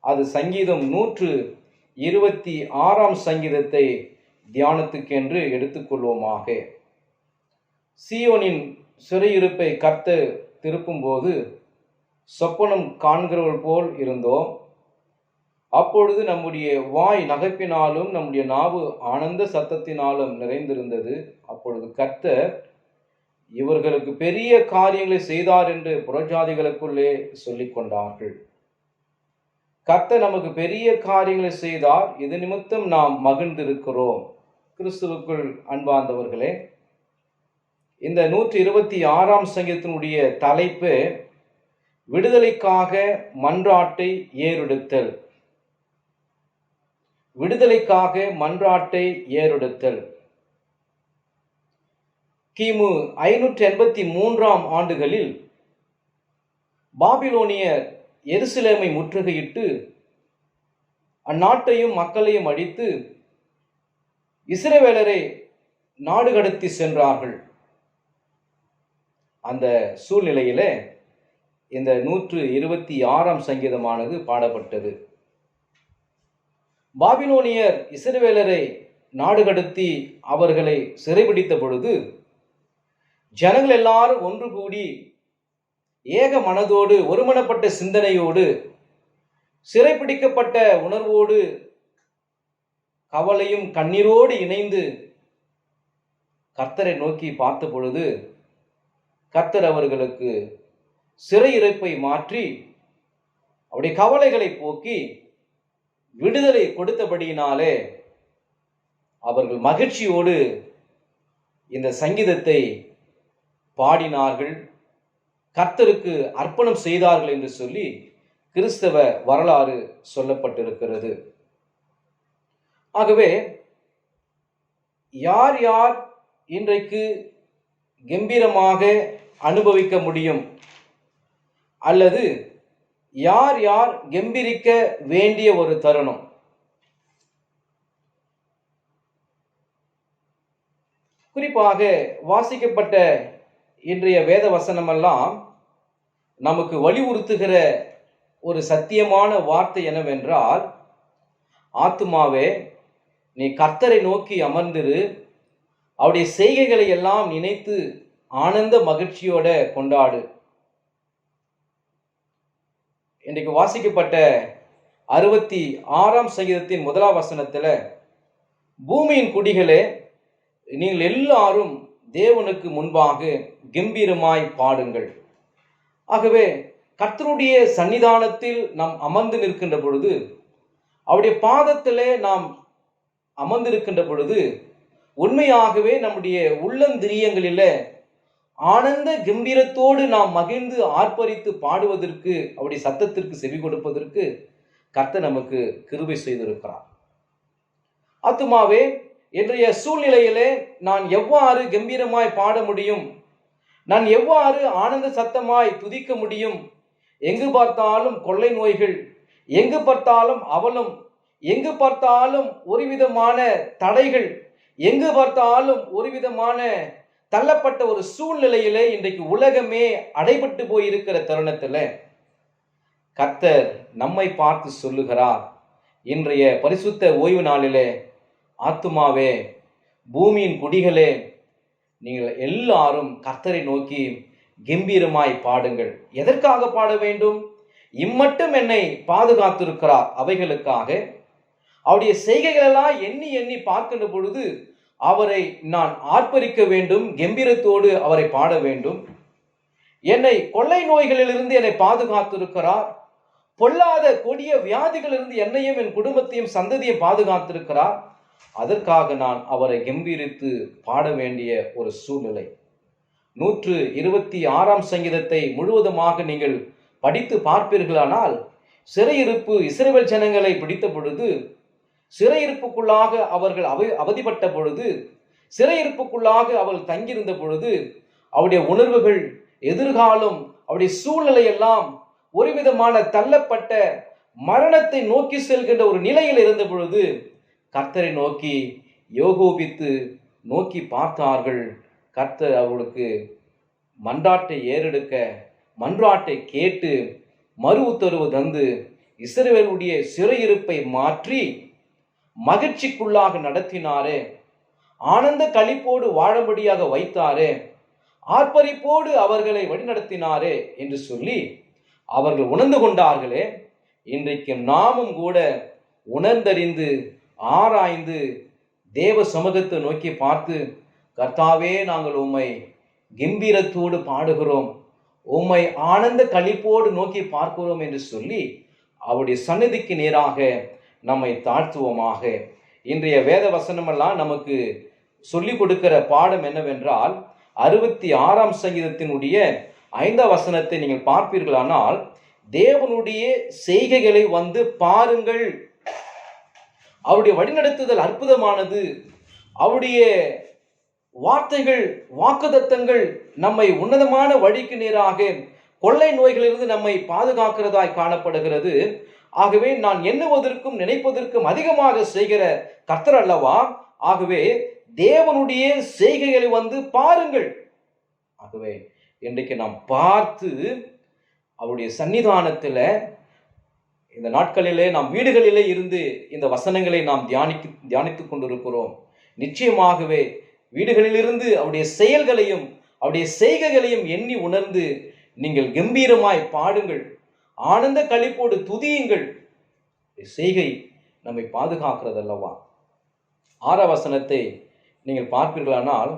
அது சங்கீதம் 126 சங்கீதத்தை தியானத்துக்கென்று எடுத்துக்கொள்வோமாக. சீயோனின் சிறையிருப்பை கர்த்தர் திருப்பும்போது சொப்பனம் காண்கிறவள் போல் இருந்தோம். அப்பொழுது நம்முடைய வாய் நகைப்பினாலும் நம்முடைய நாவு ஆனந்த சத்தத்தினாலும் நிறைந்திருந்தது. அப்பொழுது கர்த்தர் இவர்களுக்கு பெரிய காரியங்களை செய்தார் என்று புறஜாதிகளுக்குள்ளே சொல்லிக் கொண்டார்கள். கர்த்தர் நமக்கு பெரிய காரியங்களை செய்தார், இது நிமித்தம் நாம் மகிழ்ந்திருக்கிறோம். கிறிஸ்துவுக்குள் அன்பார்ந்தவர்களே, இந்த 126 சங்கீதத்தினுடைய தலைப்பு விடுதலைக்காக மன்றாட்டை ஏறெடுத்தல். விடுதலைக்காக மன்றாட்டை ஏறெடுத்தல். கிமு 583 ஆண்டுகளில் பாபிலோனியர் எருசலேமை முற்றுகையிட்டு அந்நாட்டையும் மக்களையும் அழித்து இஸ்ரவேலரை நாடு கடத்தி சென்றார்கள். அந்த சூழ்நிலையிலே இந்த 126 சங்கீதமானது பாடப்பட்டது. பாபிலோனியர் இஸ்ரவேலரை நாடு கடத்தி அவர்களை சிறைபிடித்த பொழுது ஜனங்கள் எல்லாரும் ஒன்று கூடி ஏக மனதோடு ஒருமனப்பட்ட சிந்தனையோடு சிறைப்பிடிக்கப்பட்ட உணர்வோடு கவலையும் கண்ணீரோடு இணைந்து கர்த்தரை நோக்கி பார்த்த பொழுது கர்த்தர் அவர்களுக்கு சிறையிருப்பை மாற்றி அவருடைய கவலைகளை போக்கி விடுதலை கொடுத்தபடியினாலே அவர்கள் மகிழ்ச்சியோடு இந்த சங்கீதத்தை பாடினார்கள், கர்த்தருக்கு அர்ப்பணம் செய்தார்கள் என்று சொல்லி கிறிஸ்தவ வரலாறு சொல்லப்பட்டிருக்கிறது. ஆகவே யார் யார் இன்றைக்கு கம்பீரமாக அனுபவிக்க முடியும், அல்லது யார் யார் கம்பீரிக்க வேண்டிய ஒரு தருணம்? குறிப்பாக வாசிக்கப்பட்ட இன்றைய வேத வசனமெல்லாம் நமக்கு வலியுறுத்துகிற ஒரு சத்தியமான வார்த்தை என்னவென்றால், ஆத்துமாவே நீ கர்த்தரை நோக்கி அமர்ந்திரு, அவருடைய செய்கைகளை எல்லாம் நினைத்து ஆனந்த மகிழ்ச்சியோட கொண்டாடு. இன்றைக்கு வாசிக்கப்பட்ட 66 சங்கீதத்தின் 1 வசனத்துல, பூமியின் குடிகளே நீங்கள் எல்லாரும் தேவனுக்கு முன்பாக கம்பீரமாய் பாடுங்கள். ஆகவே கர்த்தருடைய சன்னிதானத்தில் நாம் அமர்ந்து நிற்கின்ற பொழுது, அவருடைய பாதத்திலே நாம் அமர்ந்திருக்கின்ற பொழுது உண்மையாகவே நம்முடைய உள்ளந்திரியங்களிலே ஆனந்த கம்பீரத்தோடு நாம் மகிழ்ந்து ஆர்ப்பரித்து பாடுவதற்கு, அவருடைய சத்தத்திற்கு செவி கொடுப்பதற்கு கர்த்தர் நமக்கு கிருபை செய்திருக்கிறார். ஆத்துமாவே இன்றைய சூழ்நிலையிலே நான் எவ்வாறு கம்பீரமாய் பாட முடியும், நான் எவ்வாறு ஆனந்த சத்தமாய் துதிக்க முடியும்? எங்கு பார்த்தாலும் கொள்ளை நோய்கள், எங்கு பார்த்தாலும் அவலம், எங்கு பார்த்தாலும் ஒரு விதமான தடைகள், எங்கு பார்த்தாலும் ஒரு விதமான தள்ளப்பட்ட ஒரு சூழ்நிலையிலே இன்றைக்கு உலகமே அடைபட்டு போயிருக்கிற தருணத்தில் கர்த்தர் நம்மை பார்த்து சொல்லுகிறார், இன்றைய பரிசுத்த ஓய்வு நாளிலே, ஆத்துமாவே பூமியின் குடிகளே நீங்கள் எல்லாரும் கர்த்தரை நோக்கி கம்பீரமாய் பாடுங்கள். எதற்காக பாட வேண்டும்? இம்மட்டும் என்னை பாதுகாத்திருக்கிறார் அவைகளுக்காக. அவருடைய செய்கைகளெல்லாம் எண்ணி எண்ணி பார்க்கின்ற பொழுது அவரை நான் ஆர்ப்பரிக்க வேண்டும், கம்பீரத்தோடு அவரை பாட வேண்டும். என்னை கொள்ளை நோய்களிலிருந்து என்னை பாதுகாத்திருக்கிறார், பொல்லாத கொடிய வியாதிகளிலிருந்து என்னையும் என் குடும்பத்தையும் சந்ததியை பாதுகாத்திருக்கிறார். அதற்காக நான் அவரை கம்பீரித்து பாட வேண்டிய ஒரு சூழ்நிலை. 126 சங்கீதத்தை முழுவதுமாக நீங்கள் படித்து பார்ப்பீர்களானால், சிறையிருப்பு இஸ்ரவேல் ஜனங்களை பிடித்த பொழுது, சிறையிருப்புக்குள்ளாக அவர்கள் அவதிப்பட்ட பொழுது, சிறையிருப்புக்குள்ளாக அவள் தங்கியிருந்த பொழுது, அவருடைய உணர்வுகள், எதிர்காலம், அவருடைய சூழ்நிலை எல்லாம் ஒரு விதமான தள்ளப்பட்ட மரணத்தை நோக்கி செல்கின்ற ஒரு நிலையில் இருந்த பொழுது கர்த்தரை நோக்கி யோகோபித்து நோக்கி பார்த்தார்கள். கர்த்தர் அவர்களுக்கு மன்றாட்டை ஏறெடுக்க மன்றாட்டை கேட்டு மறு உத்தரவு தந்து இஸ்ரவேலுடைய சிறையிருப்பை மாற்றி மகிழ்ச்சிக்குள்ளாக நடத்தினாரே, ஆனந்த களிப்போடு வாழும்படியாக வைத்தாரே, ஆர்ப்பரிப்போடு அவர்களை வழிநடத்தினாரே என்று சொல்லி அவர்கள் உணர்ந்து கொண்டார்களே, இன்றைக்கு நாமும் கூட உணர்ந்தறிந்து ஆராய்ந்து தேவ சமூகத்தை நோக்கி பார்த்து, கர்த்தாவே, நாங்கள் உம்மை கம்பீரத்தோடு பாடுகிறோம், உம்மை ஆனந்த களிப்போடு நோக்கி பார்க்கிறோம் என்று சொல்லி அவருடைய சந்நிதிக்கு நேராக நம்மை தாழ்த்துவோமாக. இன்றைய வேத வசனமெல்லாம் நமக்கு சொல்லிக் கொடுக்கிற பாடம் என்னவென்றால், 66ஆம் சங்கீதத்தினுடைய 5ஆம் வசனத்தை நீங்கள் பார்ப்பீர்களானால், தேவனுடைய செய்கைகளை வந்து பாருங்கள், அவருடைய வழிநடத்துதல் அற்புதமானது, அவருடைய வார்த்தைகள் வாக்குத்தத்தங்கள் நம்மை உன்னதமான வழிக்கு நேராக கொள்ளை நோய்களிலிருந்து நம்மை பாதுகாக்கிறதாய் காணப்படுகிறது. ஆகவே நான் எண்ணுவதற்கும் நினைப்பதற்கும் அதிகமாக செய்கிற கர்த்தர் அல்லவா, ஆகவே தேவனுடைய செய்கைகளை வந்து பாருங்கள். ஆகவே இன்றைக்கு நாம் பார்த்து அவருடைய சன்னிதானத்தில் இந்த நாட்களிலே நாம் வீடுகளிலே இருந்து இந்த வசனங்களை நாம் தியானித்துக் கொண்டிருக்கிறோம். நிச்சயமாகவே வீடுகளிலிருந்து அவருடைய செயல்களையும் அவருடைய செய்கைகளையும் எண்ணி உணர்ந்து நீங்கள் கம்பீரமாய் பாடுங்கள், ஆனந்த களிப்போடு துதியுங்கள். செய்கை நம்மை பாதுகாக்கிறது அல்லவா. 6ஆம் வசனத்தை நீங்கள் பார்ப்பீர்களானால்,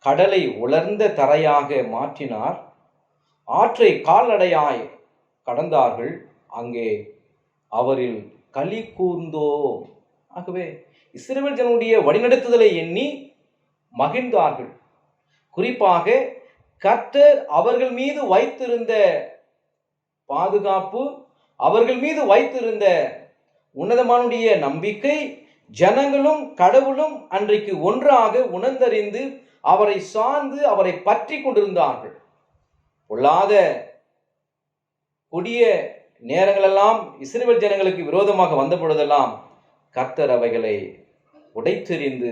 கடலை உலர்ந்த தரையாக மாற்றினார், ஆற்றை கால்நடையாய் கடந்தார்கள், அங்கே அவரில் களி கூர்ந்தோம். ஆகவே இஸ்ரவேல் ஜனங்களுடைய வழிநடத்துதலை எண்ணி மகிழ்ந்தார்கள். குறிப்பாக கர்த்தர் அவர்கள் மீது வைத்திருந்த பாதுகாப்பு, அவர்கள் மீது வைத்திருந்த உன்னதமானுடைய நம்பிக்கை, ஜனங்களும் கடவுளும் அன்றைக்கு ஒன்றாக உணர்ந்தறிந்து அவரை சார்ந்து அவரை பற்றி கொண்டிருந்தார்கள். பொல்லாத கொடிய நேரங்களெல்லாம் இஸ்ரவேல் ஜனங்களுக்கு விரோதமாக வந்த பொழுதெல்லாம் கர்த்தர் அவைகளை உடைத்தெறிந்து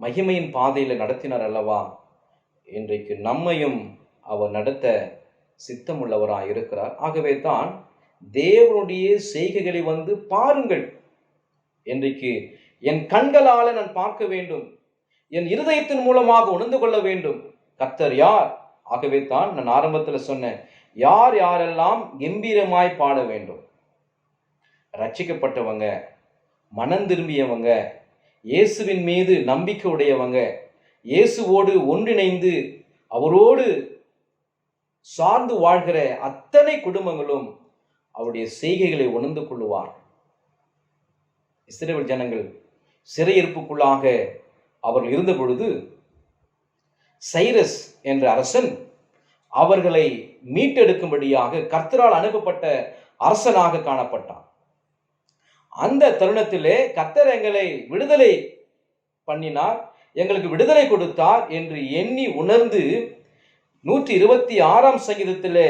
மகிமையின் பாதையில் நடத்தினார் அல்லவா. இன்றைக்கு நம்மையும் அவர் நடத்த சித்தமுள்ளவராய் இருக்கிறார். ஆகவே தான் தேவனுடைய செய்கைகளை வந்து பாருங்கள். இன்றைக்கு என் கண்களால் நான் பார்க்க வேண்டும், என் இருதயத்தின் மூலமாக உணர்ந்து கொள்ள வேண்டும் கர்த்தர் யார். ஆகவே தான் நான் ஆரம்பத்தில் சொன்னேன், யார் யாரெல்லாம் கம்பீரமாய் பாட வேண்டும். ரட்சிக்கப்பட்டவங்க, மனம் திரும்பியவங்க, இயேசுவின் மீது நம்பிக்கை உடையவங்க, இயேசுவோடு ஒன்றிணைந்து அவரோடு சார்ந்து வாழ்கிற அத்தனை குடும்பங்களும் அவருடைய செய்கைகளை உணர்ந்து கொள்ளுவார். இஸ்ரவேல் ஜனங்கள் சிறையிருப்புக்குள்ளாக அவர்கள் இருந்த பொழுது சைரஸ் என்ற அரசன் அவர்களை மீட்டெடுக்கும்படியாக கர்த்தரால் அனுப்பப்பட்ட அரசனாக காணப்பட்டான். அந்த தருணத்திலே கர்த்தர் எங்களை விடுதலை பண்ணினார், எங்களுக்கு விடுதலை கொடுத்தார் என்று எண்ணி உணர்ந்து 126ஆம் சங்கீதத்திலே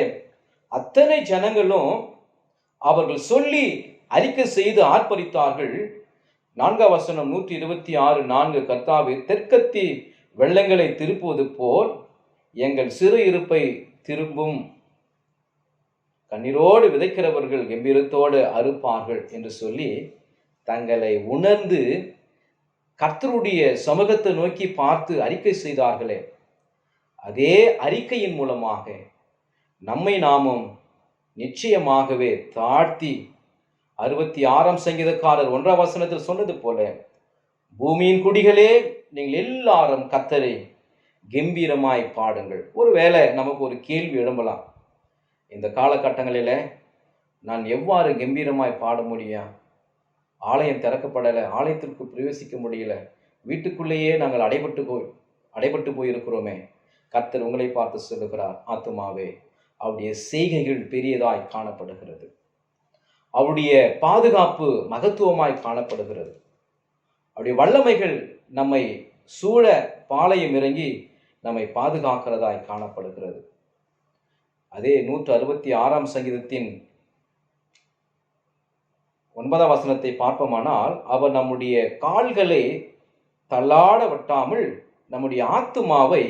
அத்தனை ஜனங்களும் அவர்கள் சொல்லி அறிக்கை செய்து ஆர்ப்பரித்தார்கள். 4ஆம் வசனம் 126:4, கர்த்தாவே, தெற்கத்தி வெள்ளங்களை திருப்புவது போல் எங்கள் சிறு இருப்பை திரும்பும், கண்ணீரோடு விதைக்கிறவர்கள் கம்பீரத்தோடு அறுப்பார்கள் என்று சொல்லி தங்களை உணர்ந்து கர்த்தருடைய சமூகத்தை நோக்கி பார்த்து அறிக்கை செய்தார்களே, அதே அறிக்கையின் மூலமாக நம்மை நாமும் நிச்சயமாகவே தாழ்த்தி 66ஆம் சங்கீதக்காரர் 1ஆம் வசனத்தில் சொன்னது போல, பூமியின் குடிகளே, நீங்கள் எல்லாரும் கர்த்தரை கம்பீரமாய் பாடுங்கள். ஒருவேளை நமக்கு ஒரு கேள்வி எழும்பலாம், இந்த காலகட்டங்களில் நான் எவ்வாறு கம்பீரமாய் பாட முடியும்? ஆலயம் திறக்கப்படலை, ஆலயத்திற்கு பிரவேசிக்க முடியல, வீட்டுக்குள்ளேயே நாங்கள் அடைபட்டு போயிருக்கிறோமே. கர்த்தர் உங்களை பார்த்து சொல்லுகிறார், ஆத்துமாவே, அவருடைய செய்கைகள் பெரியதாய் காணப்படுகிறது, அவருடைய பாதுகாப்பு மகத்துவமாய் காணப்படுகிறது, அவருடைய வல்லமைகள் நம்மை சூழ பாளையம் இறங்கி நம்மை பாதுகாக்கிறதாய் காணப்படுகிறது. அதே 166ஆம் சங்கீதத்தின் 9ஆம் வசனத்தை பார்ப்போமானால், அவர் நம்முடைய கால்களை தள்ளாட விட்டாமல் நம்முடைய ஆத்துமாவை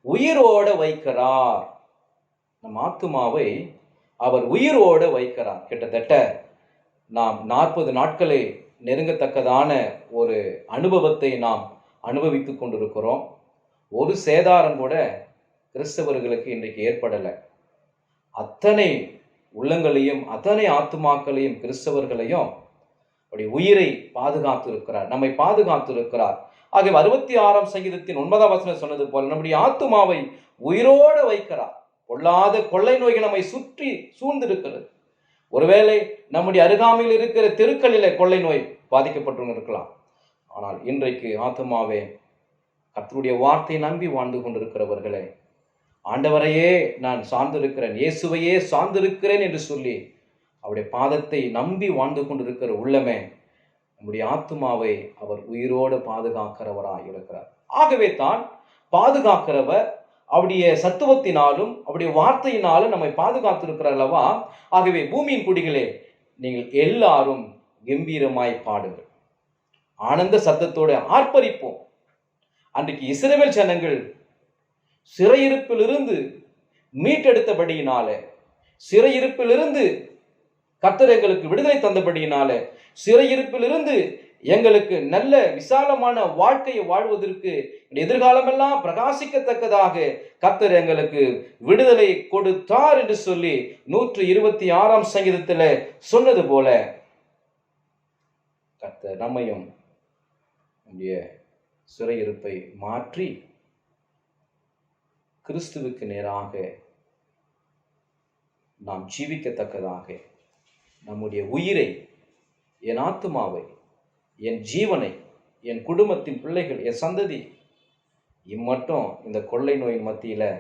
உயிரோட வைக்கிறார். நம் ஆத்துமாவை அவர் உயிரோடு வைக்கிறார். கிட்டத்தட்ட நாம் 40 நாட்களை நெருங்கத்தக்கதான ஒரு அனுபவத்தை நாம் அனுபவித்துக் கொண்டிருக்கிறோம். ஒரு சேதாரம் கூட கிறிஸ்தவர்களுக்கு இன்றைக்கு ஏற்படலை. அத்தனை உள்ளங்களையும் அத்தனை ஆத்துமாக்களையும் கிறிஸ்தவர்களையும் அவருடைய உயிரை பாதுகாத்து இருக்கிறார், நம்மை பாதுகாத்து இருக்கிறார். ஆகவே 66ஆம் சங்கீதத்தின் 9ஆம் வசனம் சொன்னது போல நம்முடைய ஆத்துமாவை உயிரோடு வைக்கிறார். பொல்லாத கொள்ளை நோய்கள் நம்மை சுற்றி சூழ்ந்திருக்கிறது. ஒருவேளை நம்முடைய அருகாமையில் இருக்கிற தெருக்களிலே கொள்ளை நோய் பாதிக்கப்பட்டு இருக்கலாம். ஆனால் இன்றைக்கு ஆத்துமாவே கர்த்தருடைய வார்த்தையை நம்பி வாழ்ந்து கொண்டிருக்கிறவர்களே, ஆண்டவரையே நான் சார்ந்திருக்கிறேன், இயேசுவையே சார்ந்திருக்கிறேன் என்று சொல்லி அவருடைய பாதத்தை நம்பி வாழ்ந்து கொண்டிருக்கிற உள்ளமே, நம்முடைய ஆத்துமாவை அவர் உயிரோடு பாதுகாக்கிறவராய் இருக்கிறார். ஆகவே தான் பாதுகாக்கிறவர் அவருடைய சத்துவத்தினாலும் அவருடைய வார்த்தையினாலும் நம்மை பாதுகாத்திருக்கிறார் அல்லவா. ஆகவே பூமியின் குடிகளே, நீங்கள் எல்லாரும் கம்பீரமாய் பாடுங்கள், ஆனந்த சத்தத்தோடு ஆர்ப்பரிப்போம். அன்றைக்கு இஸ்ரவேல் ஜனங்கள் சிறையிருப்பிலிருந்து மீட்டெடுத்தபடியினாலே, சிறையிருப்பிலிருந்து கர்த்தர் எங்களுக்கு விடுதலை தந்தபடியினாலே, சிறையிருப்பிலிருந்து எங்களுக்கு நல்ல விசாலமான வாழ்க்கையை வாழ்வதற்கு எதிர்காலமெல்லாம் பிரகாசிக்கத்தக்கதாக கர்த்தர் எங்களுக்கு விடுதலை கொடுத்தார் என்று சொல்லி 126ஆம் சங்கீதத்தில் சொன்னது போல கர்த்தர் நம்மையும் நம்முடைய சிறையிருப்பை மாற்றி கிறிஸ்துவுக்கு நேராக நாம் ஜீவிக்கத்தக்கதாக நம்முடைய உயிரை, என் ஆத்துமாவை, என் ஜீவனை, என் குடும்பத்தின் பிள்ளைகள், என் சந்ததி இம்மட்டும் இந்த கொள்ளை நோயின் மத்தியில்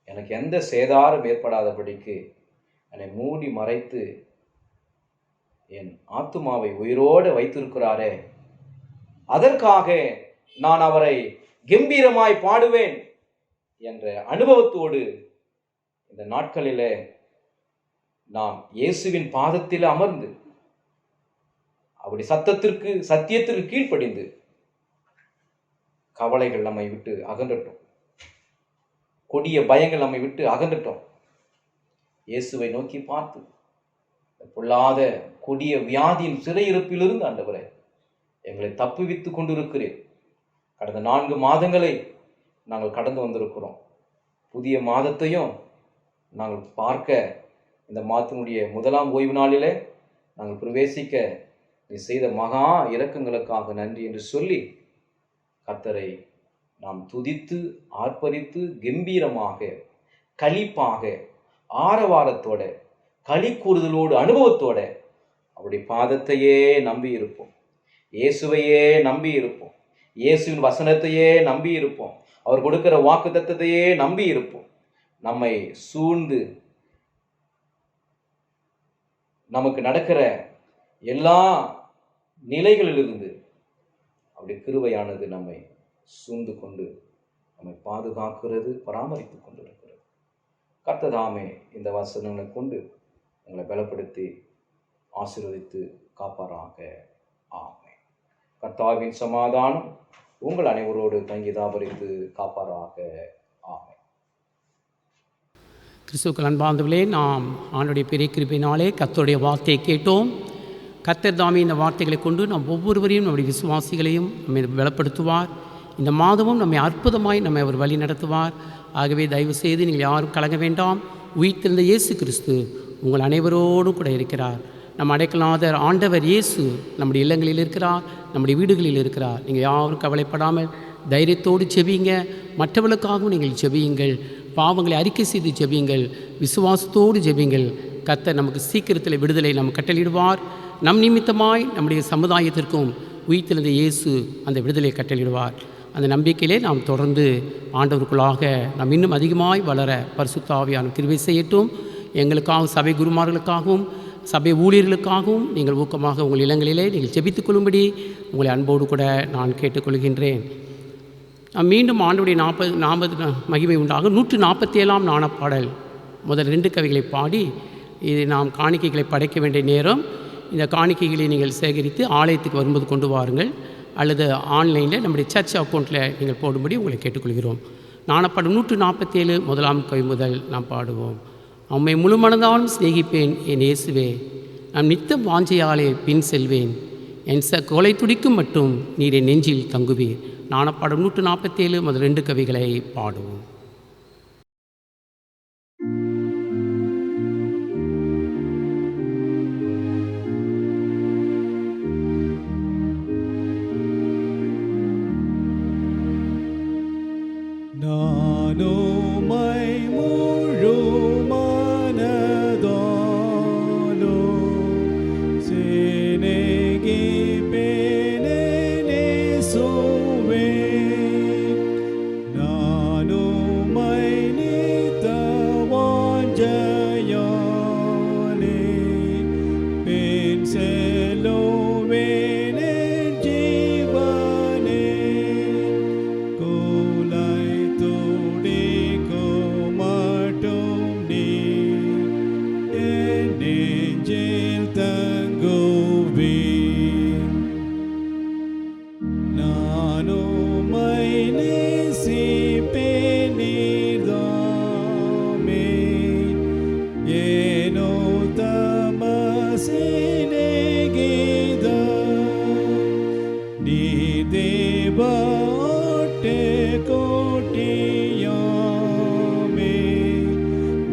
எனக்கு எந்த சேதாரம் ஏற்படாதபடிக்கு என்னை மூடி மறைத்து என் ஆத்துமாவை உயிரோடு வைத்திருக்கிறாரே, அதற்காக நான் அவரை கம்பீரமாய் பாடுவேன் என்ற அனுபவத்தோடு இந்த நாட்களிலே நாம் இயேசுவின் பாதத்தில் அமர்ந்து அவருடைய சத்தத்திற்கு, சத்தியத்திற்கு கீழ்ப்படிந்து கவலைகள் நம்மை விட்டு அகன்றட்டும், கொடிய பயங்கள் நம்மை விட்டு அகன்றட்டும். இயேசுவை நோக்கி பார்த்து பொல்லாத கொடிய வியாதியின் சிறையிருப்பிலிருந்து ஆண்டவரே எங்களை தப்புவித்து கொண்டிருக்கிறேன். கடந்த 4 மாதங்களை நாங்கள் கடந்து வந்திருக்கிறோம். புதிய மாதத்தையும் நாங்கள் பார்க்க இந்த மாதத்தினுடைய 1ஆம் ஓய்வு நாளிலே நாங்கள் பிரவேசிக்க நீ செய்த மகா இரக்கங்களுக்காக நன்றி என்று சொல்லி கர்த்தரை நாம் துதித்து ஆர்ப்பரித்து கம்பீரமாக, களிப்பாக, ஆரவாரத்தோட, களி கூறுதலோடு, அனுபவத்தோட அவருடைய பாதத்தையே நம்பி இருப்போம், இயேசுவையே நம்பி இருப்போம், இயேசுவின் வசனத்தையே நம்பி இருப்போம், அவர் கொடுக்கிற வாக்குத்தத்தத்தையே நம்பி இருப்போம். நம்மை சூழ்ந்து நமக்கு நடக்கிற எல்லா நிலைகளிலிருந்து அப்படி கிருபையானது நம்மை சூழ்ந்து கொண்டு நம்மை பாதுகாக்கிறது, பராமரித்து கொண்டிருக்கிறது. கர்த்ததாமே இந்த வசனங்களை கொண்டு உங்களை பலப்படுத்தி ஆசீர்வதித்து காப்பாராக. ஆமென். கர்த்தாவின் சமாதானம் உங்கள் அனைவரோடு தங்கி தாபரித்து காப்பாராக. ஆமென். கிறிஸ்துவுக்குள் அன்பார்ந்தவர்களே, நாம் ஆண்டுடைய பெரிய கிருபையினாலே கர்த்தருடைய வார்த்தையை கேட்டோம். கர்த்தர் தாமே இந்த வார்த்தைகளை கொண்டு நாம் ஒவ்வொருவரையும் நம்முடைய விசுவாசிகளையும் நம்மை பலப்படுத்துவார். இந்த மாதமும் நம்மை அற்புதமாய் நம்மை அவர் வழி நடத்துவார். ஆகவே தயவு செய்து நீங்கள் யாரும் கலங்க வேண்டாம். உயிர்த்தெழுந்த இயேசு கிறிஸ்து உங்கள் அனைவரோடும் கூட இருக்கிறார். நம் அடைக்கலாதர் ஆண்டவர் இயேசு நம்முடைய இல்லங்களில் இருக்கிறார், நம்முடைய வீடுகளில் இருக்கிறார். நீங்கள் யாரும் கவலைப்படாமல் தைரியத்தோடு செபியுங்க. மற்றவர்களுக்காகவும் நீங்கள் செபியுங்கள். பாவங்களை அறிக்கை செய்து ஜெபியுங்கள், விசுவாசத்தோடு ஜெபியுங்கள். கர்த்தர் நமக்கு சீக்கிரத்தில் விடுதலை நம்ம கட்டளிடுவார். நம் நிமித்தமாய் நம்முடைய சமுதாயத்திற்கும் உயிர்த்தெழுந்த இயேசு அந்த விடுதலை கட்டளிடுவார். அந்த நம்பிக்கையிலே நாம் தொடர்ந்து ஆண்டவருக்குள்ளாக நாம் இன்னும் அதிகமாய் வளர பரிசுத்த ஆவியானவர் கிருபை செய்யட்டும். எங்களுக்காகவும் சபை குருமார்களுக்காகவும் சபை ஊழியர்களுக்காகவும் நீங்கள் ஊக்கமாக உங்கள் இல்லங்களிலே நீங்கள் ஜெபித்துக் கொள்ளும்படி உங்களை அன்போடு கூட நான் கேட்டுக்கொள்கின்றேன். மீண்டும் ஆண்டுடைய 40 மகிமை உண்டாக 147ஆம் ஞானப்பாடல் முதல் 2 கவிகளை பாடி இது நாம் காணிக்கைகளை படைக்க வேண்டிய நேரம். இந்த காணிக்கைகளை நீங்கள் சேகரித்து ஆலயத்துக்கு வரும்போது கொண்டு வாருங்கள், அல்லது ஆன்லைனில் நம்முடைய சர்ச் அக்கௌண்ட்டில் நீங்கள் போடும்படி உங்களை கேட்டுக்கொள்கிறோம். நாணப்படம் 147 முதலாம் கவி முதல் நாம் பாடுவோம். உம்மை முழு மனதாலும் சிநேகிப்பேன் என் இயேசுவே, நான் நித்த வாஞ்சையாலே பின் செல்வேன், என் கொலை துடிக்கும் மட்டும் நீர் என் நெஞ்சில் தங்குவீர். நாணப்படம் 147 முதல் 2 கவிகளை பாடுவோம். நானுமை முழு மனதாலோ சிநேகிப்பேனே இயேசுவே, நானுமை நித்த வாஞ்சையாலே பின் செல்லுவேன் என் ஜீவனே, கொலை துடிக்கும் மட்டும் நீர் என் நெஞ்சில் தங்குவீர். நான் உம்மை நேசிப்பேன் நீர்தாமே, ஏனோ தமசிநேகிதர், நீர் தேவாட்டு கோட்டியாமே,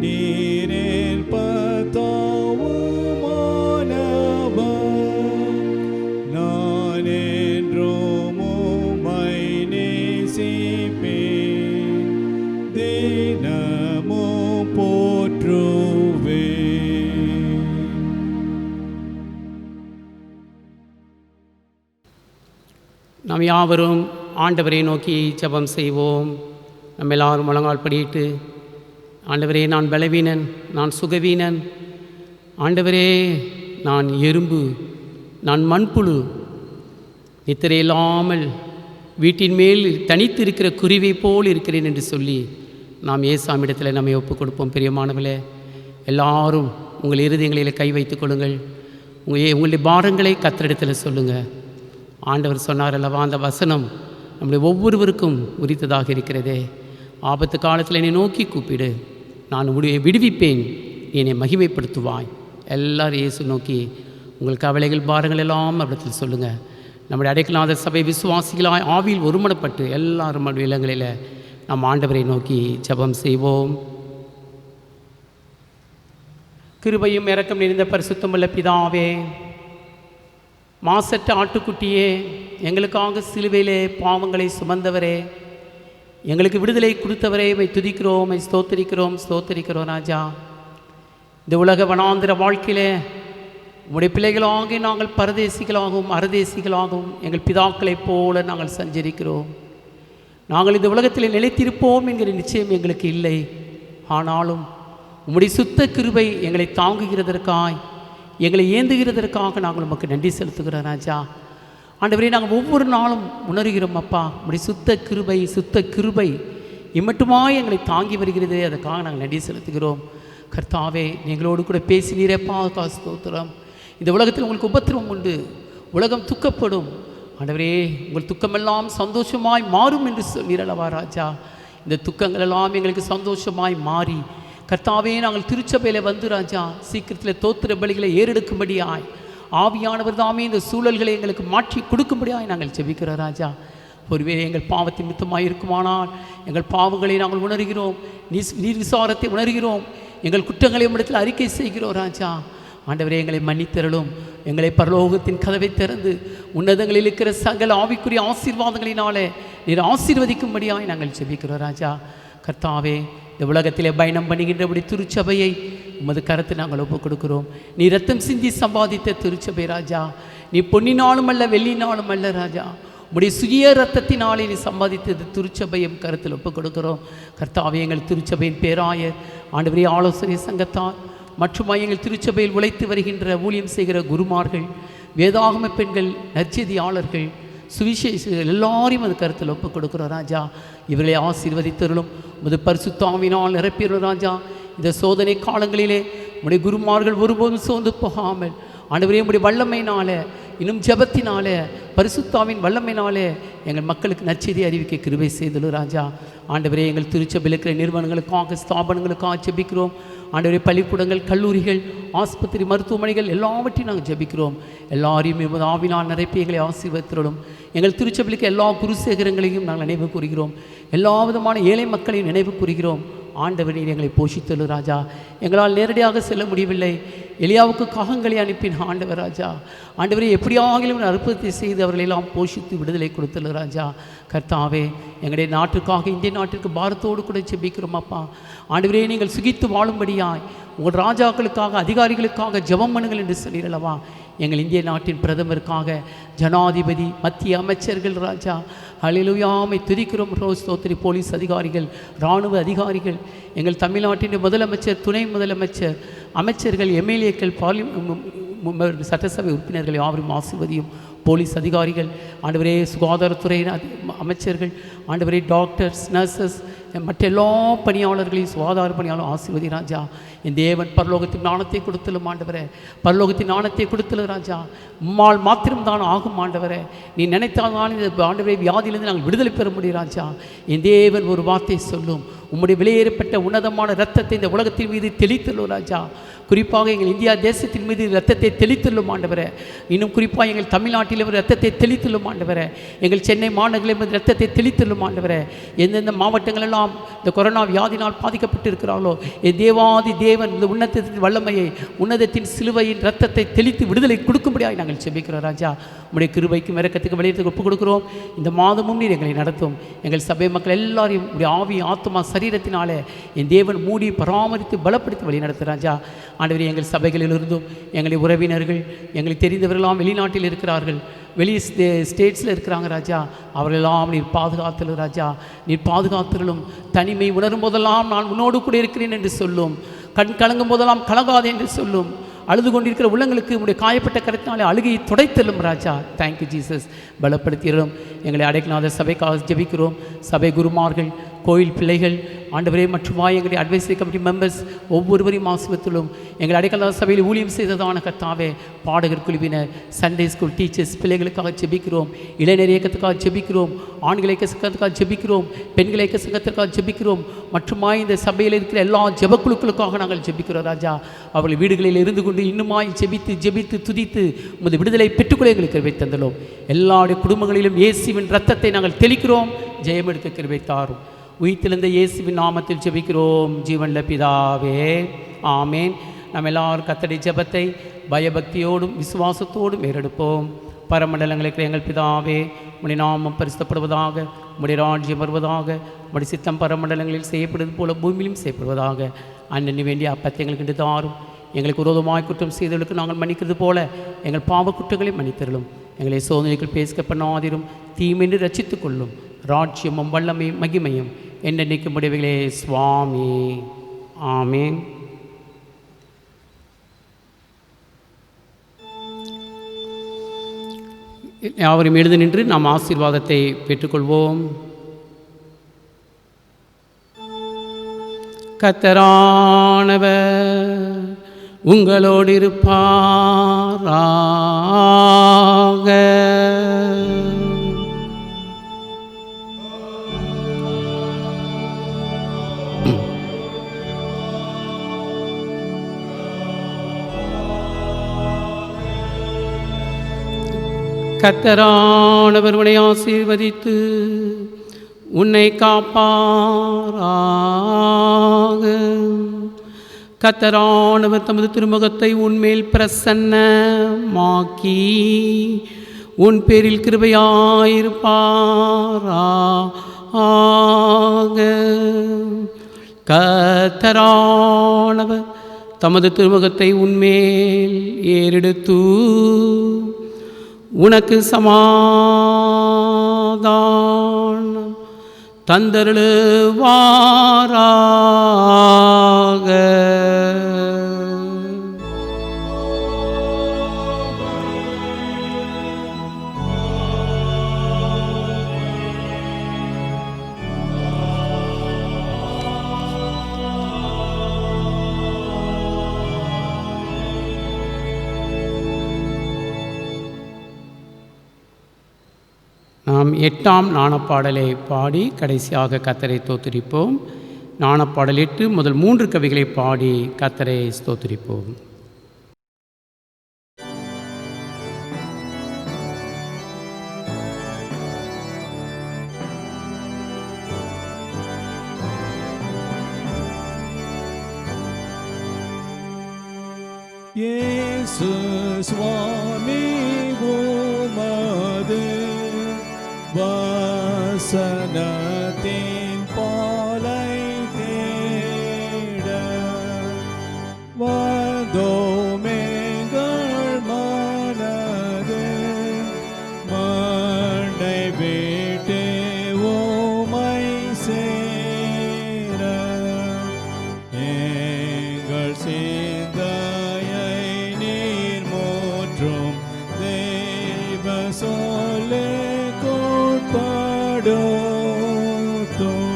நீரில் பத்தாவுமானவர், நான் என்றும் உம்மை நேசிப்பேன், தினமும் போற்றுவேன். நாம் யாவரும் ஆண்டவரை நோக்கி ஜெபம் செய்வோம். நம்ம எல்லாரும் முழங்கால் படியிட்டு, ஆண்டவரே நான் பலவீனன், நான் சுகவீனன், ஆண்டவரே நான் எறும்பு, நான் மண்புழு, நித்திரை இல்லாமல் வீட்டின் மேல் தனித்து இருக்கிற குருவை போல் இருக்கிறேன் என்று சொல்லி நாம் ஏசாமிடத்தில் நம்மை ஒப்புக் கொடுப்போம். பிரியமானவர்களே, எல்லாரும் உங்கள் இருதயங்களில் கை வைத்துக் கொள்ளுங்கள். உங்களுடைய பாரங்களை கர்த்தரிடத்தில் சொல்லுங்கள். ஆண்டவர் சொன்னார் அல்லவா, அந்த வசனம் நம்முடைய ஒவ்வொருவருக்கும் உரித்ததாக இருக்கிறதே. ஆபத்து காலத்தில் என்னை நோக்கி கூப்பிடு, நான் உடைய விடுவிப்பேன், நீ என்னை மகிமைப்படுத்துவாய். எல்லாரும் இயேசு நோக்கி உங்கள் கவலைகள் பாரங்கள் எல்லாம் அவரிடத்தில் சொல்லுங்கள். நம்முடைய அடைக்கலாத சபை விசுவாசிகளாய் ஆவியில் ஒருமனப்பட்டு எல்லாரும் இல்லங்களில் நாம் ஆண்டவரை நோக்கி ஜெபம் செய்வோம். கிருபையும் இரக்கம் நிறைந்த பரிசுத்தமுள்ள பிதாவே, மாசற்ற ஆட்டுக்குட்டியே, எங்களுக்காக சிலுவையிலே பாவங்களை சுமந்தவரே, எங்களுக்கு விடுதலை கொடுத்தவரே, மை துதிக்கிறோம், மை ஸ்தோத்தரிக்கிறோம் ராஜா. இந்த உலக வனாந்திர வாழ்க்கையிலே உம்முடைய பிள்ளைகளாக நாங்கள் பரதேசிகளாகவும் அரதேசிகளாகவும் எங்கள் பிதாக்களைப் போல நாங்கள் சஞ்சரிக்கிறோம். நாங்கள் இந்த உலகத்தில் நிலைத்திருப்போம் என்கிற நிச்சயம் எங்களுக்கு இல்லை. ஆனாலும் உம்முடைய சுத்த கிருபை எங்களை தாங்குகிறதற்காய், எங்களை ஏந்துகிறதற்காக நாங்கள் உமக்கு நன்றி செலுத்துகிறோம் ராஜா. ஆண்டவரே, நாங்கள் ஒவ்வொரு நாளும் உணர்கிறோம் அப்பா, உம்முடைய சுத்த கிருபை இம்மட்டுமாய் எங்களை தாங்கி வருகிறது. அதுக்காக நாங்கள் நன்றி செலுத்துகிறோம். கர்த்தாவே, எங்களோடு கூட பேசினீரப்பா, ஸ்தோத்திரம். இந்த உலகத்தில் உங்களுக்கு உபத்திரவம் உண்டு, உலகம் துக்கப்படும். ஆண்டவரே, உங்கள் துக்கமெல்லாம் சந்தோஷமாய் மாறும் என்று சொன்னீரல்லவா ராஜா. இந்த துக்கங்கள் எல்லாம் எங்களுக்கு சந்தோஷமாய் மாறி, கர்த்தாவே, நாங்கள் திருச்சபையில் வந்து ராஜா சீக்கிரத்தில் தோத்திர பலிகளை ஏறெடுக்கும்படியாய் ஆவியானவர் தாமே இந்த சூழல்களை எங்களுக்கு மாற்றி கொடுக்கும்படியாய் நாங்கள் ஜெபிக்கிறோம் ராஜா. ஒருவேளை எங்கள் பாவத்தின் மித்தமாக இருக்குமானால் எங்கள் பாவங்களை நாங்கள் உணர்கிறோம், நீர் விசாரத்தை உணர்கிறோம், எங்கள் குற்றங்களை இடத்தில் அறிக்கை செய்கிறோம் ராஜா. ஆண்டவரே, எங்களை மன்னித்தருளும். எங்களை பரலோகத்தின் கதவை திறந்து உன்னதங்களில் இருக்கிற சகல ஆவிக்குரிய ஆசீர்வாதங்களினாலே நீர் ஆசீர்வதிக்கும்படியாய் நாங்கள் ஜெபிக்கிறோம் ராஜா. கர்த்தாவே, இந்த உலகத்திலே பயணம் பண்ணுகின்றபடி திருச்சபையை உமது கரத்தை நாங்கள் ஒப்புக் கொடுக்கிறோம். நீ ரத்தம் சிந்தி சம்பாதித்த திருச்சபை ராஜா, நீ பொன்னினாலும் அல்ல வெள்ளினாலும் அல்ல ராஜா, உம்முடைய சுய ரத்தத்தினாலே நீ சம்பாதித்தது திருச்சபையும் கருத்தில் ஒப்புக் கொடுக்கிறோம். கர்த்தாவே, எங்கள் திருச்சபையின் பேராயர் ஆண்டவரே, ஆலோசனை சங்கத்தார் மற்றும் எங்கள் திருச்சபையில் உழைத்து வருகின்ற ஊழியம் செய்கிற குருமார்கள், வேதாகம பெண்கள், நற்செய்தியாளர்கள், சுவிசேஷர்கள் எல்லாரையும் அது கருத்தில் ஒப்புக் கொடுக்கிறோம் ராஜா. இவர்களை ஆசீர்வதித்தருளும், உமது பரிசுத்தாவினால் நிரப்பிடும் ராஜா. இந்த சோதனை காலங்களிலே உம்முடைய குருமார்கள் ஒருபோதும் சோர்ந்து போகாமல் ஆண்டவரே, உம்முடைய வல்லமையினால இன்னும் ஜெபத்தினால பரிசுத்தாவின் வல்லமையினாலே எங்கள் மக்களுக்கு நற்செய்தி அறிவிக்க கிருபை செய்தலும் ராஜா. ஆண்டவரே, எங்கள் திருச்சபையில் இருக்கிற நிறுவனங்களுக்காக, ஸ்தாபனங்களுக்காக ஜெபிக்கிறோம். ஆண்டவரே, பள்ளிக்கூடங்கள், கல்லூரிகள், ஆஸ்பத்திரி, மருத்துவமனைகள் எல்லாவற்றையும் நாங்கள் ஜெபிக்கிறோம். எல்லாரையும் எமது ஆவினால் நிரப்பி எங்களை ஆசீர்வதித்தருளும். எங்கள் திருச்சபைக்கு எல்லா குருசேகரங்களையும் நாங்கள் நினைவு கூறுகிறோம். எல்லா விதமான ஏழை மக்களையும் நினைவு கூறுகிறோம். ஆண்டவர் நீர் எங்களை போஷித்தலு ராஜா. எங்களால் நேரடியாக செல்ல முடியவில்லை. எலியாவுக்கு காகங்களை அனுப்பின ஆண்டவர் ராஜா. ஆண்டவரை எப்படியாகிலும் அற்புதத்தை செய்து அவர்களெல்லாம் போஷித்து விடுதலை கொடுத்தலு ராஜா. கர்த்தாவே, எங்களுடைய நாட்டுக்காக, இந்திய நாட்டிற்கு பாரத்தோடு கூட ஜெபிக்கிறோம் அப்பா. ஆண்டவரே, நீங்கள் சுகித்து வாழும்படியாய் உங்கள் ராஜாக்களுக்காக, அதிகாரிகளுக்காக ஜெபம் பண்ணுங்கள் என்று சொல்லிடலவா. எங்கள் இந்திய நாட்டின் பிரதமருக்காக, ஜனாதிபதி, மத்திய அமைச்சர்கள் ராஜா, ஹல்லேலூயாமை துதிக்கிறோம். ரோஸ் தோத்திரி, போலீஸ் அதிகாரிகள், இராணுவ அதிகாரிகள், எங்கள் தமிழ்நாட்டின் முதலமைச்சர், துணை முதலமைச்சர், அமைச்சர்கள், எம்எல்ஏக்கள், சட்டசபை உறுப்பினர்கள் யாவரும் ஆசீர்வதியும். போலீஸ் அதிகாரிகள், ஆண்டவரே, சுகாதாரத்துறை அமைச்சர்கள், ஆண்டவரே, டாக்டர்ஸ், நர்சஸ், மற்ற எல்லா பணியாளர்களையும், சுகாதார பணியாளர் ஆசீர்வதி ராஜா. என் தேவன் பரலோகத்தின் ஞானத்தை கொடுத்தலும் ஆண்டவரே, பரலோகத்தின் ஞானத்தை கொடுத்தலும் ராஜா. உம்மால் மாத்திரம்தான் ஆகும் ஆண்டவரே. நீ நினைத்தால்தான் இந்த ஆண்டவரே வியாதியிலிருந்து நாங்கள் விடுதலை பெற முடியும் ராஜா. என் தேவன் ஒரு வார்த்தை சொல்லும், உம்முடைய விலையேறப்பட்ட உன்னதமான இரத்தத்தை இந்த உலகத்தின் மீது தெளித்தலும் ராஜா. குறிப்பாக எங்கள் இந்தியா தேசத்தின் மீது இரத்தத்தை தெளித்துள்ளும் ஆண்டவரே. இன்னும் குறிப்பாக எங்கள் தமிழ்நாட்டில் இரத்தத்தை தெளித்துள்ளும் ஆண்டவரே. எங்கள் சென்னை மாநகரில் மீது இரத்தத்தை தெளித்துள்ளும் ஆண்டவரே. எந்தெந்த மாவட்டங்களெல்லாம் இந்த கொரோனா வியாதினால் பாதிக்கப்பட்டு இருக்கிறார்களோ, என் தேவாதி தேவன் இந்த உன்னதத்தின் வல்லமையை, உன்னதத்தின் சிலுவையின் இரத்தத்தை தெளித்து விடுதலை கொடுக்கும்படியாக நாங்கள் செபிக்கிறோம் ராஜா. உங்களுடைய கிருபைக்கும் இரக்கத்துக்கு வெளியிடத்துக்கு ஒப்புக் கொடுக்கிறோம். இந்த மாதமும் நீர் எங்களை நடத்தும். எங்கள் சபை மக்கள் எல்லாரையும் உடைய ஆவி, ஆத்மா, சரீரத்தினாலே என் தேவன் மூடி பராமரித்து பலப்படுத்தி வழி நடத்து ராஜா. ஆண்டவரே, எங்கள் சபைகளிலிருந்தும் எங்களுடைய உறவினர்கள், எங்களுக்கு தெரிந்தவர்களெல்லாம் வெளிநாட்டில் இருக்கிறார்கள், வெளி ஸ்டேட்ஸில் இருக்கிறாங்க ராஜா. அவர்களெல்லாம் நீர் பாதுகாத்தலும் ராஜா. நீர் பாதுகாத்தலும். தனிமை உணரும் போதெல்லாம் நான் உன்னோடு கூட இருக்கிறேன் என்று சொல்லும். கண் கலங்கும் போதெல்லாம் கலங்காது என்று சொல்லும். அழுது கொண்டிருக்கிற உள்ளங்களுக்கு உங்களுடைய காயப்பட்ட கருத்தினாலே அழுகையை துடைத்தலும் ராஜா. Thank you Jesus. பலப்படுத்திடும். எங்களை அடைக்கலாத சபைக்காக ஜெபிக்கிறோம். சபை குருமார்கள், கோயில் பிள்ளைகள், ஆண்டவரே, மற்றும் எங்களுடைய அட்வைசரி கமிட்டி மெம்பர்ஸ் ஒவ்வொருவரையும் ஆசீர்வதித்துள்ளோம். எங்கள் அடைக்கலாத சபையில் ஊழியம் செய்ததான கர்த்தாவே, பாடகர் குழுவினர், சண்டே ஸ்கூல் டீச்சர்ஸ் பிள்ளைகளுக்காக ஜெபிக்கிறோம். இளைஞர் இயக்கத்துக்காக ஜெபிக்கிறோம். ஆண்கள் இயக்க சங்கத்துக்காக ஜெபிக்கிறோம். பெண்கள் இயக்க சங்கத்திற்காக ஜெபிக்கிறோம். மற்றும் இந்த சபையில் இருக்கிற எல்லா ஜெபக்குழுக்களுக்காக நாங்கள் ஜெபிக்கிறோம் ராஜா. அவர்கள் வீடுகளில் இருந்து கொண்டு இன்னுமாய் ஜெபித்து ஜெபித்து துதித்து உமது விடுதலை பெற்றுக்கொள்ள எங்களுக்கு கிருபை தந்தலும். எல்லாருடைய குடும்பங்களிலும் இயேசுவின் இரத்தத்தை நாங்கள் தெளிக்கிறோம். ஜெயம் எடுக்க கிருபை தாரும். உயிர்த்தெழுந்த இயேசுவின் நாமத்தில் ஜெபிக்கிறோம் ஜீவனுள்ள பிதாவே, ஆமேன். நம்ம எல்லாரும் கர்த்தருடைய ஜெபத்தை பயபக்தியோடும் விசுவாசத்தோடும் ஏறெடுப்போம். பரமண்டலங்களுக்கு எங்கள் பிதாவே, உம்முடைய நாமம் பரிசுத்தப்படுவதாக, உம்முடைய ராஜ்யம் வருவதாக, உம்முடைய சித்தம் பரமண்டலங்களில் செய்யப்படுவது போல பூமியிலும் செய்யப்படுவதாக. அன்னி வேண்டிய அப்பத்தை எங்களுக்கு இன்று தாரும். எங்களுக்கு விரோதமாய் குற்றம் செய்தவர்களுக்கு நாங்கள் மன்னிக்கிறது போல எங்கள் பாவ குற்றங்களை மன்னித்தருளும். எங்களை சோதனைகள் பேசிக்க பண்ணாதிரும். தீமென்று ரட்சித்துக் கொள்ளும். ராஜ்யமும் வல்லமையும் மகிமையும் என்னென்னைக்கு முடிவுகளே சுவாமி. ஆமேன். யாவரும் எழுந்து நின்று நாம் ஆசீர்வாதத்தை பெற்றுக்கொள்வோம். கர்த்தரானவர் உங்களோடு இருப்பாராக. கர்த்தரானவர் உன்னை ஆசீர்வதித்து உன்னை காப்பாராக. கர்த்தரானவர் தமது திருமுகத்தை உன்மேல் பிரசன்னமாக்கி உன் பேரில் கிருபையாயிருப்பாராக. கர்த்தரானவர் தமது திருமுகத்தை உன்மேல் ஏறெடுத்து உனக்கு சமாதானம் தந்தருளுவாராக. நாம் 8ஆம் நாணப்பாடலை பாடி கடைசியாக கர்த்தரை ஸ்தோத்திரிப்போம். நாணப்பாடல் 8 முதல் 3 கவிகளை பாடி கர்த்தரை ஸ்தோத்திரிப்போம். இயேசு சுவாமி உமது வசனத்தின் பாலை தேட வந்தோமெங்கள் மனது மண்ணை விட்டு உம்மை சேர எங்கள் சிந்தையை நீர் மோற்றும் தெய்வ சொல்லுக்குட்படுத்தும்.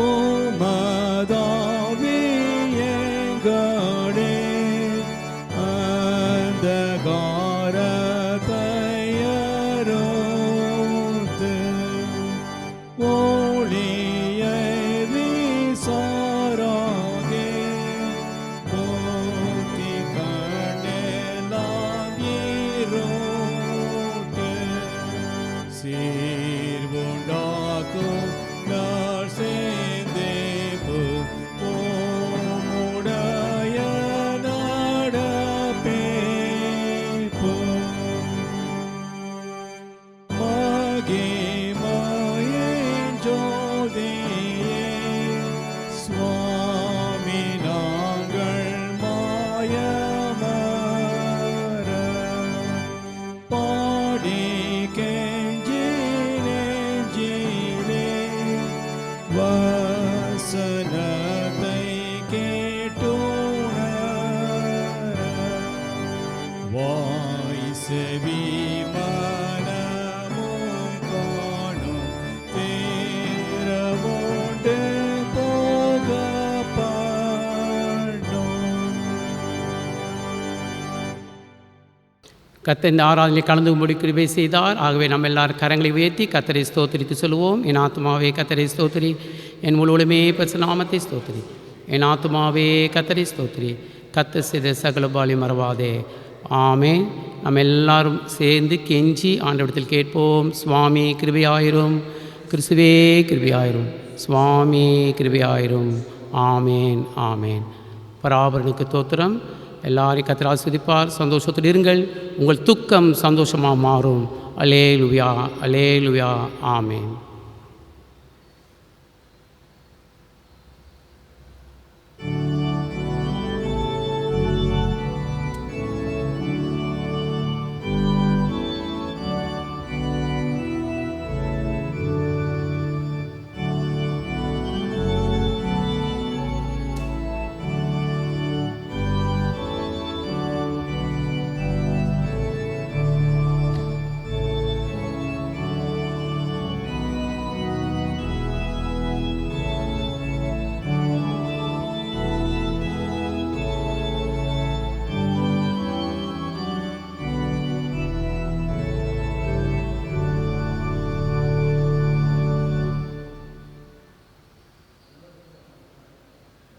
உமதாவி எங்களே அந்தகாரத்தை அறுத்து ஒளியை வீசாராதே. போக்கி கண்ணெல்லாம் இருட்டு சீர்வுண்டாக்கும் நாள் சேந்தேப்பு உம்முடைய நடப்பேப்பு. மகிமையின் ஜோதியே சுவாமி நாங்கள் மாயமற பாடி கெஞ்சி நெஞ்சிலே வசனத்தை கேட்டுணர வாய் செவி மனமும் காணும் தேரவோண்டு போகப்படும். கர்த்தர் இந்த ஆராதனை கலந்து முடிக்கிருபை செய்தார். ஆகவே நம்ம எல்லாரும் கரங்களை உயர்த்தி கர்த்தரை ஸ்தோத்திரித்து சொல்லுவோம். என் ஆத்துமாவே கர்த்தரை ஸ்தோத்திரி, என் முழுவதுமே பரிசுநாமத்தை ஸ்தோத்திரி. என் ஆத்துமாவே கர்த்தரை ஸ்தோத்திரி, கர்த்தர் செய்த சகல பாலி மறவாதே. ஆமென். நம்ம எல்லாரும் சேர்ந்து கெஞ்சி ஆண்டவரிடத்தில் கேட்போம். சுவாமி கிருபையாயிரும், கிறிஸ்துவே கிருபையாயிரும், சுவாமி கிருபையாயிரும். ஆமேன் ஆமேன். பராபரனுக்கு தோத்திரம். எல்லாரையும் கர்த்தர் ஆசீர்வதிப்பார். சந்தோஷத்தில் இருங்கள். உங்கள் துக்கம் சந்தோஷமாக மாறும். அல்லேலூயா அல்லேலூயா. ஆமேன்.